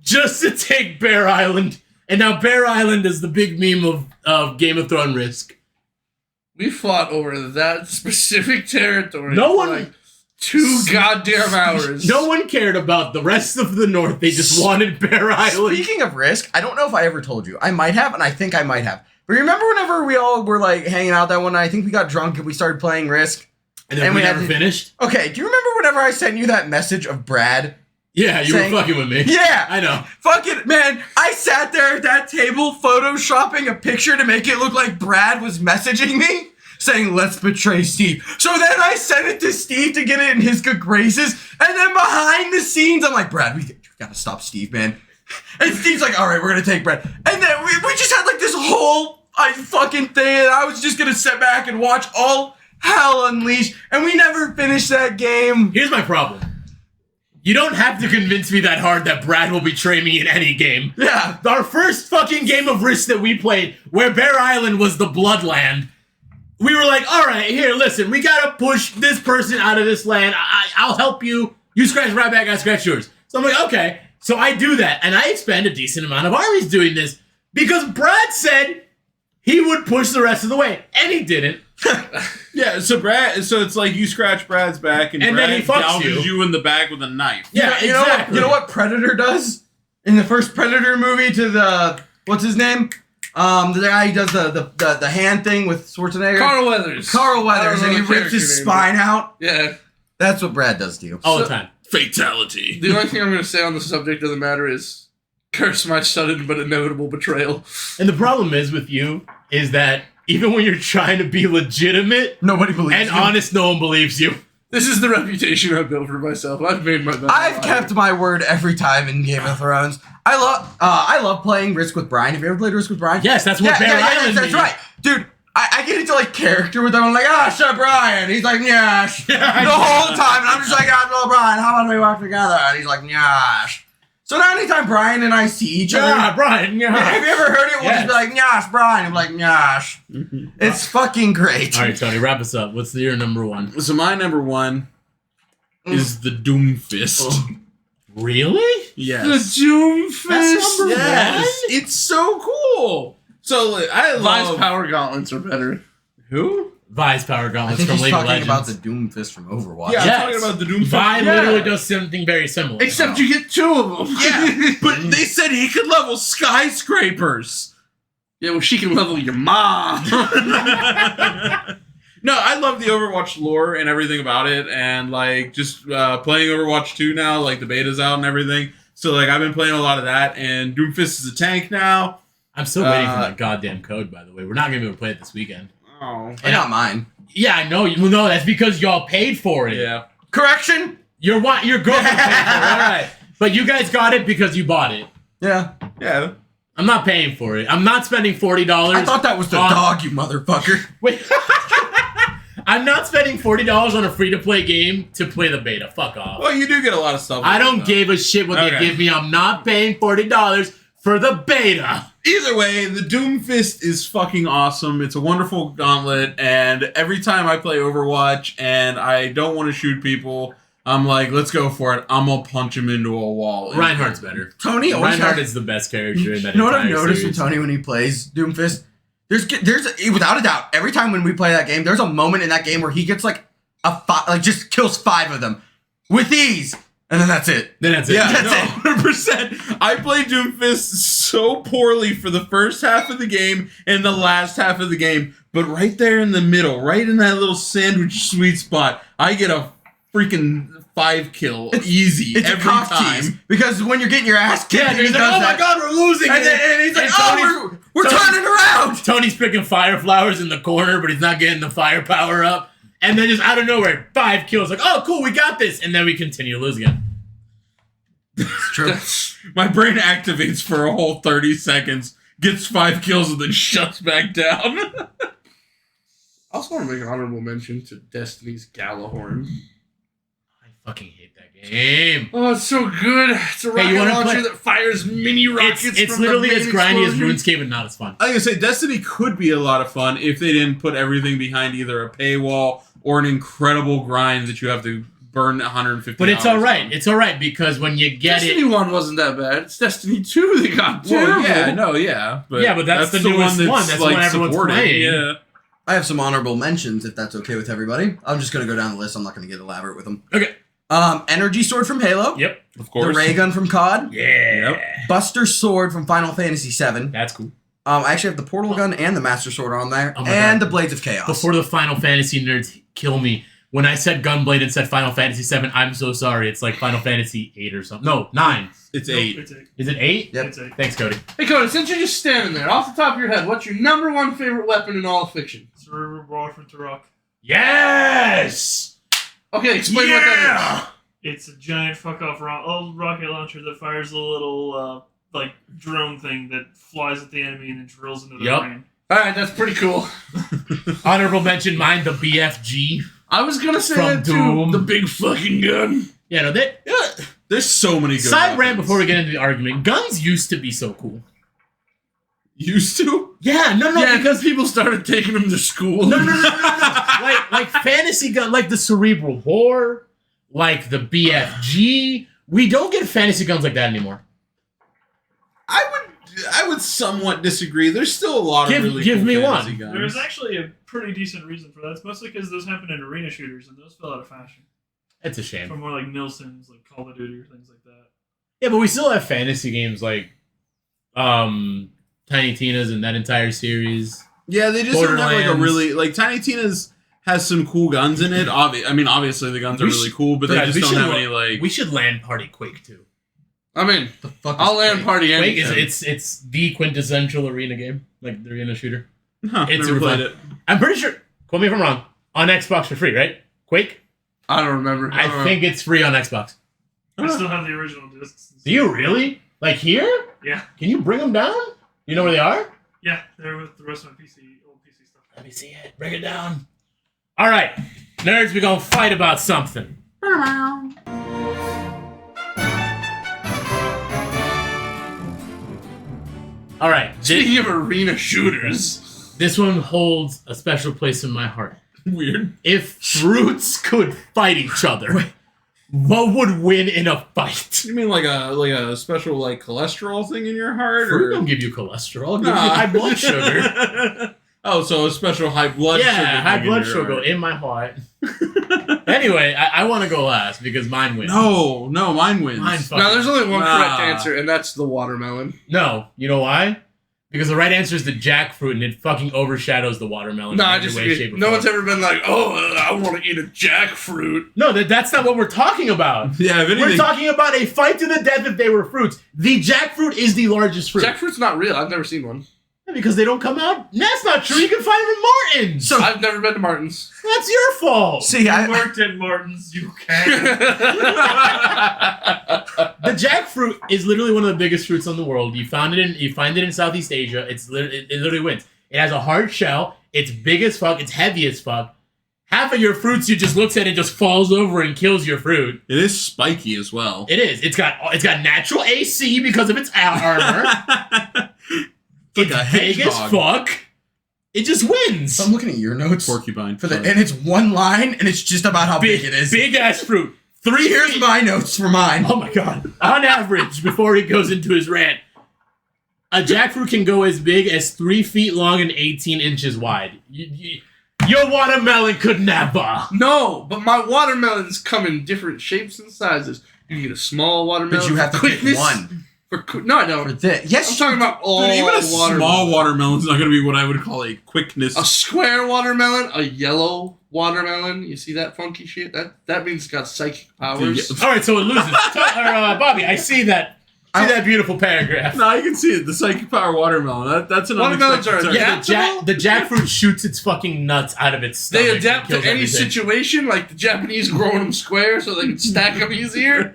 just to take Bear Island, and now Bear Island is the big meme of Game of Thrones Risk. We fought over that specific territory. No for one- like 2 goddamn hours. No one cared about the rest of the north, they just wanted Bear Island. Speaking of Risk, I don't know if I ever told you. I might have, and I think I might have. But remember whenever we all were like hanging out that one night? I think we got drunk and we started playing Risk. And then and we we had never to- finished? Okay, do you remember whenever I sent you that message of Brad? Yeah, you Saying- were fucking with me. Yeah! I know. Fuck it, man. I sat there at that table photoshopping a picture to make it look like Brad was messaging me, saying, let's betray Steve. So then I sent it to Steve to get it in his good graces, and then behind the scenes, I'm like, Brad, we gotta stop Steve, man. And Steve's like, all right, we're gonna take Brad. And then we just had like this whole fucking thing, and I was just gonna sit back and watch all hell unleashed, and we never finished that game. Here's my problem. You don't have to convince me that hard that Brad will betray me in any game. Yeah. Our first fucking game of Risk that we played, where Bear Island was the bloodland, we were like, all right, here, listen, we gotta push this person out of this land. I'll help you. You scratch right back, I scratch yours. So I'm like, okay. So I do that, and I expend a decent amount of armies doing this, because Brad said he would push the rest of the way, and he didn't. Yeah, so it's like you scratch Brad's back and And Brad then he fucks gouges you. you in the back with a knife. Yeah, You know exactly. you know what Predator does? In the first Predator movie to the, what's his name? The guy who does the hand thing with Schwarzenegger? Carl Weathers. Carl Weathers, I and don't he know the rips his character name, spine out. Yeah. That's what Brad does to you. All the time. Fatality. The only thing I'm going to say on the subject of the matter is curse my sudden but inevitable betrayal. And the problem is with you, is that even when you're trying to be legitimate Nobody believes and you. honest, no one believes you. This is the reputation I've built for myself. I've made my bed. I've kept my word every time in Game of Thrones. I love playing Risk with Brian. Have you ever played Risk with Brian? Yes, that's what Bear Island that's means. right. Dude, I get into like character with him. I'm like, shut Brian. He's like, nyash. The whole time. And I'm just like, Brian, how about we work together? And he's like, nyash. So now anytime Brian and I see each other, Yeah, Brian. Yeah. have you ever heard it? We'll just be like, nyash, Brian. I'm like, nyash. It's fucking great. All right, Tony, wrap us up. What's your number one? So my number one is the Doom Fist. Really? Yes. The Doomfist. That's number Yes. It's so cool. So like, I Vi's love power gauntlets are better. who? Vi's Power I Gauntlets think from he's League of talking Legends. about the Doomfist from Overwatch. Yeah, Yes. I'm talking about the Doom Fist. Vi Yeah. literally does something very similar. Except you get 2 of them. Yeah, but they said he could level skyscrapers. Yeah, well, she can level your mom. No, I love the Overwatch lore and everything about it, and like just playing Overwatch 2 now, like the beta's out and everything. So like I've been playing a lot of that, and Doomfist is a tank now. I'm still waiting for that goddamn code, by the way. We're not going to be able to play it this weekend. Oh, And not mine. Yeah, I know. Well, no, that's because y'all paid for it. yeah. Correction? Your girlfriend paid for it. All right. But you guys got it because you bought it. Yeah. Yeah. I'm not paying for it. I'm not spending $40. I thought that was the on- dog, you motherfucker. Wait. I'm not spending $40 on a free-to-play game to play the beta. Fuck off. Well, you do get a lot of stuff. I with it, don't though. give a shit what they Okay. give me. I'm not paying $40 for the beta. Either way, the Doomfist is fucking awesome. It's a wonderful gauntlet, and every time I play Overwatch and I don't want to shoot people, I'm like, let's go for it. I'm gonna punch him into a wall. Reinhardt's better. Tony always Reinhardt has... is the best character in that You know what I've entire noticed with series. Tony when he plays Doomfist? There's without a doubt, every time when we play that game, there's a moment in that game where he gets like just kills 5 of them with ease, and then that's it. Then that's it. Yeah. No, 100%. I play Doomfist so poorly for the first half of the game and the last half of the game, but right there in the middle, right in that little sandwich sweet spot, I get a freaking 5 kill easy It's every a cough time. tease because when you're getting your ass kicked, Yeah, he he's does like, oh that. my god, we're losing. And he's like, and oh, we're Tony's- turning around. Tony's picking fire flowers in the corner, but he's not getting the firepower up. And then just out of nowhere, 5 kills. Like, oh, cool, we got this. And then we continue to lose again. It's true. My brain activates for a whole 30 seconds, gets 5 kills, and then shuts back down. I also want to make an honorable mention to Destiny's Galahorn. I fucking hate that game. Oh, it's so good. It's a rocket you wanna launcher play- that fires mini rockets. It's from literally the as main grindy as explosion. RuneScape and not as fun. I was gonna say, Destiny could be a lot of fun if they didn't put everything behind either a paywall or an incredible grind that you have to burn 150. But it's alright. It's alright because when you get Destiny 1 wasn't that bad. It's Destiny 2 that got Well, terrible. yeah, but Yeah, but that's the newest one. That's the one everyone's supported. playing. Yeah. I have some honorable mentions, if that's okay with everybody. I'm just going to go down the list. I'm not going to get elaborate with them. Okay. Energy Sword from Halo. Yep. Of The course. Ray Gun from COD. Yeah. Buster Sword from Final Fantasy VII. That's cool. I actually have the Portal Gun and the Master Sword on there. Oh my and God. the Blades of Chaos. Before the Final Fantasy nerds kill me, when I said Gunblade and said Final Fantasy 7, I'm so sorry. It's like Final Fantasy 8 or something. No, 9. It's Nope, 8. It's 8. Is it 8? Yep. It's 8. Thanks, Cody. Hey, Cody, since you're just standing there, off the top of your head, what's your number 1 favorite weapon in all of fiction? Cerebral Brawler from Turok. Yes! Okay, explain what that It's a giant fuck-off rocket launcher that fires a little, drone thing that flies at the enemy and it drills into their Yup. brain. is. Alright, that's pretty cool. Honorable mention mine, the BFG. I was gonna say From that Doom. too. The big fucking gun. Yeah, no, that... There's so many good Side rant weapons. before we get into the argument. Guns used to be so cool. Used to? Yeah, no, yeah, because... because people started taking them to school. No. like fantasy gun, like the Cerebral War, like the BFG. We don't get fantasy guns like that anymore. I would somewhat disagree. There's still a lot Give- of really give cool me fantasy one. guns. There's actually a pretty decent reason for that. It's mostly because those happen in arena shooters, and those fell out of fashion. It's a shame. For more like Nilsons, like Call of Duty or things like that. Yeah, but we still have fantasy games like Tiny Tina's and that entire series. Yeah, they just don't have like a Borderlands. really like Tiny Tina's has some cool guns in it. Obviously the guns are We really should- cool, but they Guys, just we don't should have lo- any like. We should land party Quake too. I mean, The fuck is I'll land Quake? party Quake is anything. it's the quintessential arena game, like the arena shooter. Huh, it's never super played fun. it. I'm pretty sure. Quote me if I'm wrong. On Xbox for free, right? Quake. I don't remember. I think it's free on Xbox. I still have the original discs. Do you really? Like here? Yeah. Can you bring them down? You know where they are? Yeah, they're with the rest of my old PC stuff. Let me see it. Bring it down. All right, nerds, we gonna fight about something. All right, Speaking of arena shooters, this one holds a special place in my heart. Weird. If fruits could fight each other, what would win in a fight? You mean like a special like cholesterol thing in your heart, Fruit or don't give you cholesterol. It gives you Nah. high blood sugar. Oh, so a special high blood sugar. Yeah, high thing in blood your sugar heart. in my heart. Anyway, I want to go last because mine wins. No, mine wins. Mine fucking now there's only one Nah. correct answer, and that's the watermelon. No, you know why? Because the right answer is the jackfruit, and it fucking overshadows the watermelon. No, in I every just way, shape, or no form. one's ever been like, oh, I want to eat a jackfruit. No, that's not what we're talking about. Yeah, if anything, We're talking about a fight to the death if they were fruits. The jackfruit is the largest fruit. Jackfruit's not real. I've never seen one. Yeah, because they don't come out. That's not true. You can find them in Martin's. So- I've never been to Martin's. That's your fault. See, You I worked at Martin's, you can. The jackfruit is literally one of the biggest fruits in the world. You find it in Southeast Asia. It literally wins. It has a hard shell. It's big as fuck. It's heavy as fuck. Half of your fruits you just looks at it just falls over and kills your fruit. it is spiky as well. It is. It's got natural AC because of its armor. Like It's a big as hedgehog. fuck. It just wins. I'm looking at your notes Porcupine. for the, Sorry. and it's one line, and it's just about how big it is. Big ass fruit. 3 Here's feet. my notes for mine. Oh my god. On average, before he goes into his rant, a jackfruit can go as big as 3 feet long and 18 inches wide. Your watermelon could never. No, but my watermelons come in different shapes and sizes. You can get a small watermelon. But you have to for pick quickness, one. No, I don't. For this. Yes, I'm talking about all Dude, even a watermelon. small watermelon is not going to be what I would call a quickness. A square watermelon, a yellow watermelon. You see that funky shit? That means it's got psychic powers. Dude, All right, so it loses. Bobby, I see that. See that beautiful paragraph. No, you can see it. The psychic power watermelon. That's an Watermelons unexpected are turn. Yeah, the jackfruit shoots its fucking nuts out of its stomach. They adapt to and kills any everything. situation, like the Japanese growing them square so they can stack them easier.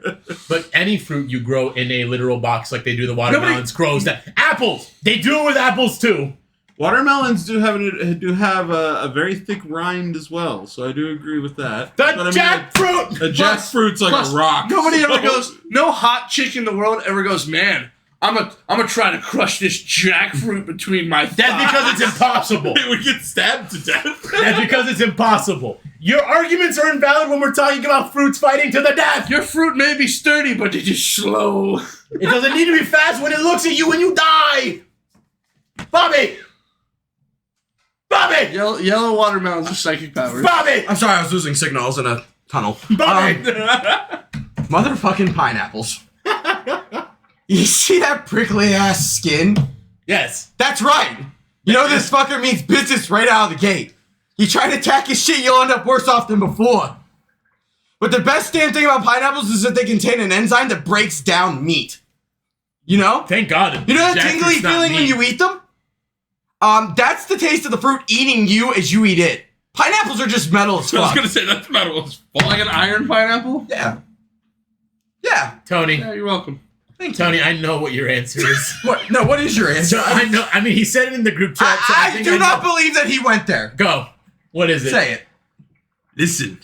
But any fruit you grow in a literal box like they do the watermelons grows that. Apples! They do it with apples too. Watermelons do have a very thick rind as well, so I do agree with that. The But I mean, jackfruit! the jackfruit's like Plus, a rock. Nobody so- ever goes, no hot chick in the world ever goes, man, I'm gonna try to crush this jackfruit between my thighs. That's because it's impossible. They would get stabbed to death. That's because it's impossible. Your arguments are invalid when we're talking about fruits fighting to the death. Your fruit may be sturdy, but it is slow. It doesn't need to be fast when it looks at you when you die. Bobby! Bobby! Yellow watermelons are psychic powers. Bobby! I'm sorry, I was losing signals in a tunnel. Bobby! Motherfucking pineapples. You see that prickly ass skin? Yes. That's right. You know this fucker means business right out of the gate. You try to attack his shit, you'll end up worse off than before. But the best damn thing about pineapples is that they contain an enzyme that breaks down meat. You know? Thank God. You know that jackfruit's tingly not feeling when meat. you eat them? That's the taste of the fruit eating you as you eat it. Pineapples are just metal as I was fuck. gonna say that's metal. Like an iron pineapple? Yeah. Yeah. Tony. Yeah, you're welcome. Tony, I know what your answer is. What? No, what is your answer? So I know. I mean, he said it in the group chat. So I think do not know. believe that he went there. Go. What is it? Say it. Listen,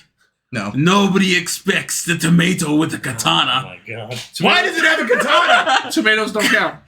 No. nobody expects the tomato with a Oh katana. my God. Why does it have a katana? Tomatoes don't count.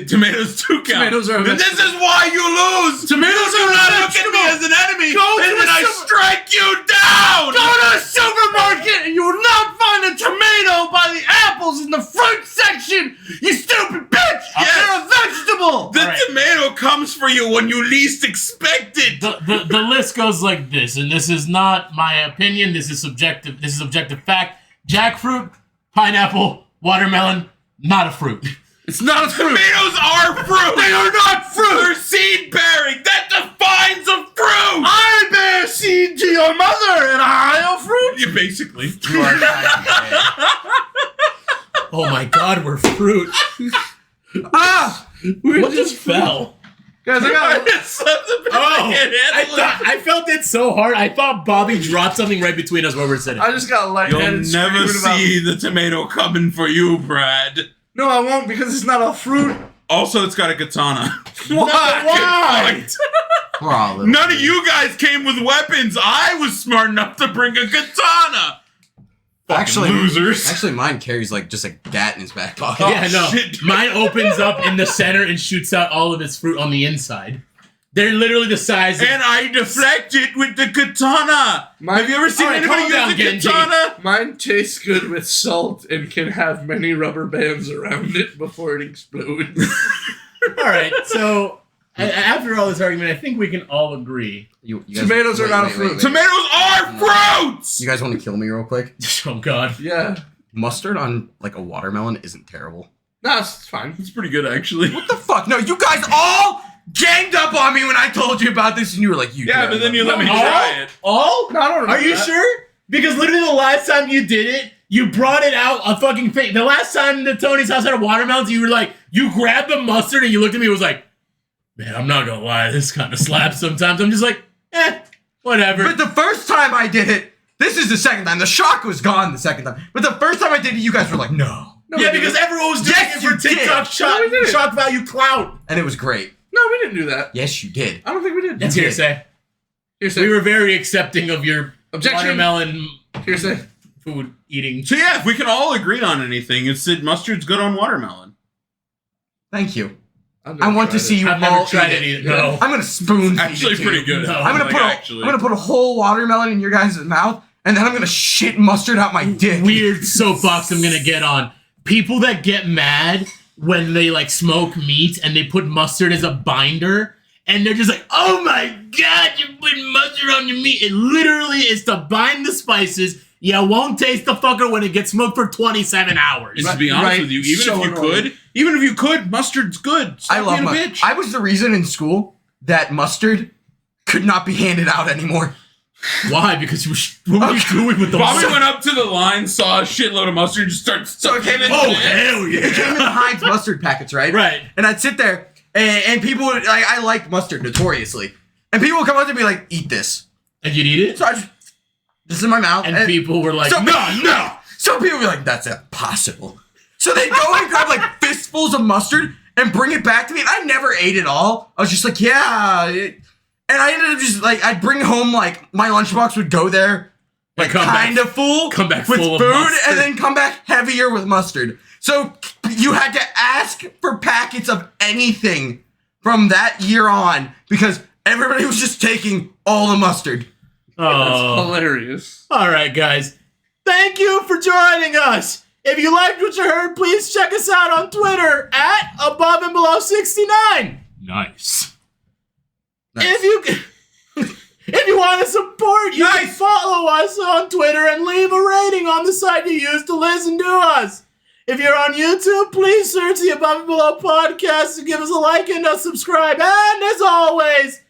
Tomatoes do count. Tomatoes are a And this vegetable. is why you lose. Tomatoes you are a not look at vegetable. me as an enemy, Go to and the then I super- strike you down. Go to a supermarket and you will not find a tomato by the apples in the fruit section! You stupid bitch! Yes. They're a vegetable! The All right. tomato comes for you when you least expect it. The list goes like this, and this is not my opinion. This is subjective. This is objective fact. Jackfruit, pineapple, watermelon, not a fruit. It's not a fruit! Tomatoes are fruit. They are not fruit! They're seed bearing. That defines a fruit. I bear seed to your mother and I a fruit! You basically. You are Oh my God, we're fruit. What just fell? Guys, I got Oh, I felt it so hard. I thought Bobby dropped something right between us where we're sitting. I just got lightheaded. You'll never screaming about- see the tomato coming for you, Brad. No, I won't because it's not a fruit. Also, it's got a katana. Why? We're all a little None of you guys came with weapons. I was smart enough to bring a katana. Actually, losers. Actually, mine carries like just a gat in his back pocket. Yeah, no. shit. Mine opens up in the center and shoots out all of its fruit on the inside. They're literally the size of... And I deflect it with the katana. Have you ever seen All right, anybody calm down, use a Genji. katana? Mine tastes good with salt and can have many rubber bands around it before it explodes. All right, so after all this argument, I think we can all agree. You guys, Tomatoes are not a fruit. Tomatoes are fruits. You guys want to kill me real quick? Oh, God. Yeah. Mustard on like a watermelon isn't terrible. No, it's fine. It's pretty good, actually. What the fuck? No, you guys all ganged up on me when I told you about this, and you were like, "You." Yeah, do but then you let me No. try it. All? No, I don't Are remember you that. sure? Because literally the last time you did it, you brought it out a fucking thing. The last time the Tony's house had a watermelon, you were like, you grabbed the mustard and you looked at me and was like, man, I'm not gonna lie, this kind of slaps sometimes. I'm just like, whatever. But the first time I did it, this is the second time. The shock was gone the second time. But the first time I did it, you guys were like, "No," No, yeah, we because didn't. everyone was doing Yes, it for you did. TikTok No, we didn't. shock value clout. and it was great. No, we didn't do that. Yes, you did. I don't think we did. That's did. hearsay. Hearsay. We were very accepting of your Objection. watermelon Hearsay. food eating. So yeah, if we can all agree on anything, it's that mustard's good on watermelon. Thank you. I've never I want to tried see it. you I've all never tried eat it either. No. I'm gonna spoon feed Actually, it to pretty you. good. No. I'm gonna put a whole watermelon in your guys' mouth, and then I'm gonna shit mustard out my dick. Weird soapbox I'm gonna get on. People that get mad when they like smoke meat and they put mustard as a binder, and they're just like, "Oh my God, you put mustard on your meat!" It literally is to bind the spices you won't taste the fucker when it gets smoked for 27 hours. And to be honest with you, even if you could, mustard's good. Stop I love being a mustard. bitch. I was the reason in school that mustard could not be handed out anymore. Why? Because what were you doing with the Bobby mustard? went up to the line, saw a shitload of mustard, and just started. So it came in. Oh, hell It came in the Heinz mustard packets, right? Right. And I'd sit there, and people would, like, I liked mustard notoriously, and people would come up to me like, "Eat this." And you'd eat it? So I just, this is in my mouth, And people were like, so- no. Some people were like, "That's impossible." So they'd go and grab like fistfuls of mustard and bring it back to me, and I never ate it all. I was just like, "Yeah." And I ended up just like, I'd bring home like my lunchbox would go there, like kind of full, come back with full of food, mustard. and then come back heavier with mustard. So you had to ask for packets of anything from that year on because everybody was just taking all the mustard. That's Oh. hilarious. All right, guys. Thank you for joining us. If you liked what you heard, please check us out on Twitter at Above and Below 69. Nice. If you want to support, you can follow us on Twitter and leave a rating on the site you use to listen to us. If you're on YouTube, please search the Above and Below podcast to give us a like and a subscribe. And as always,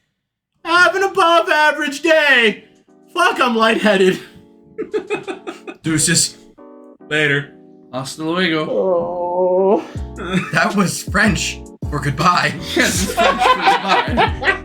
have an above average day. Fuck, I'm lightheaded. Deuces. Later. Hasta luego. Oh. That was French for goodbye. Yes, French goodbye.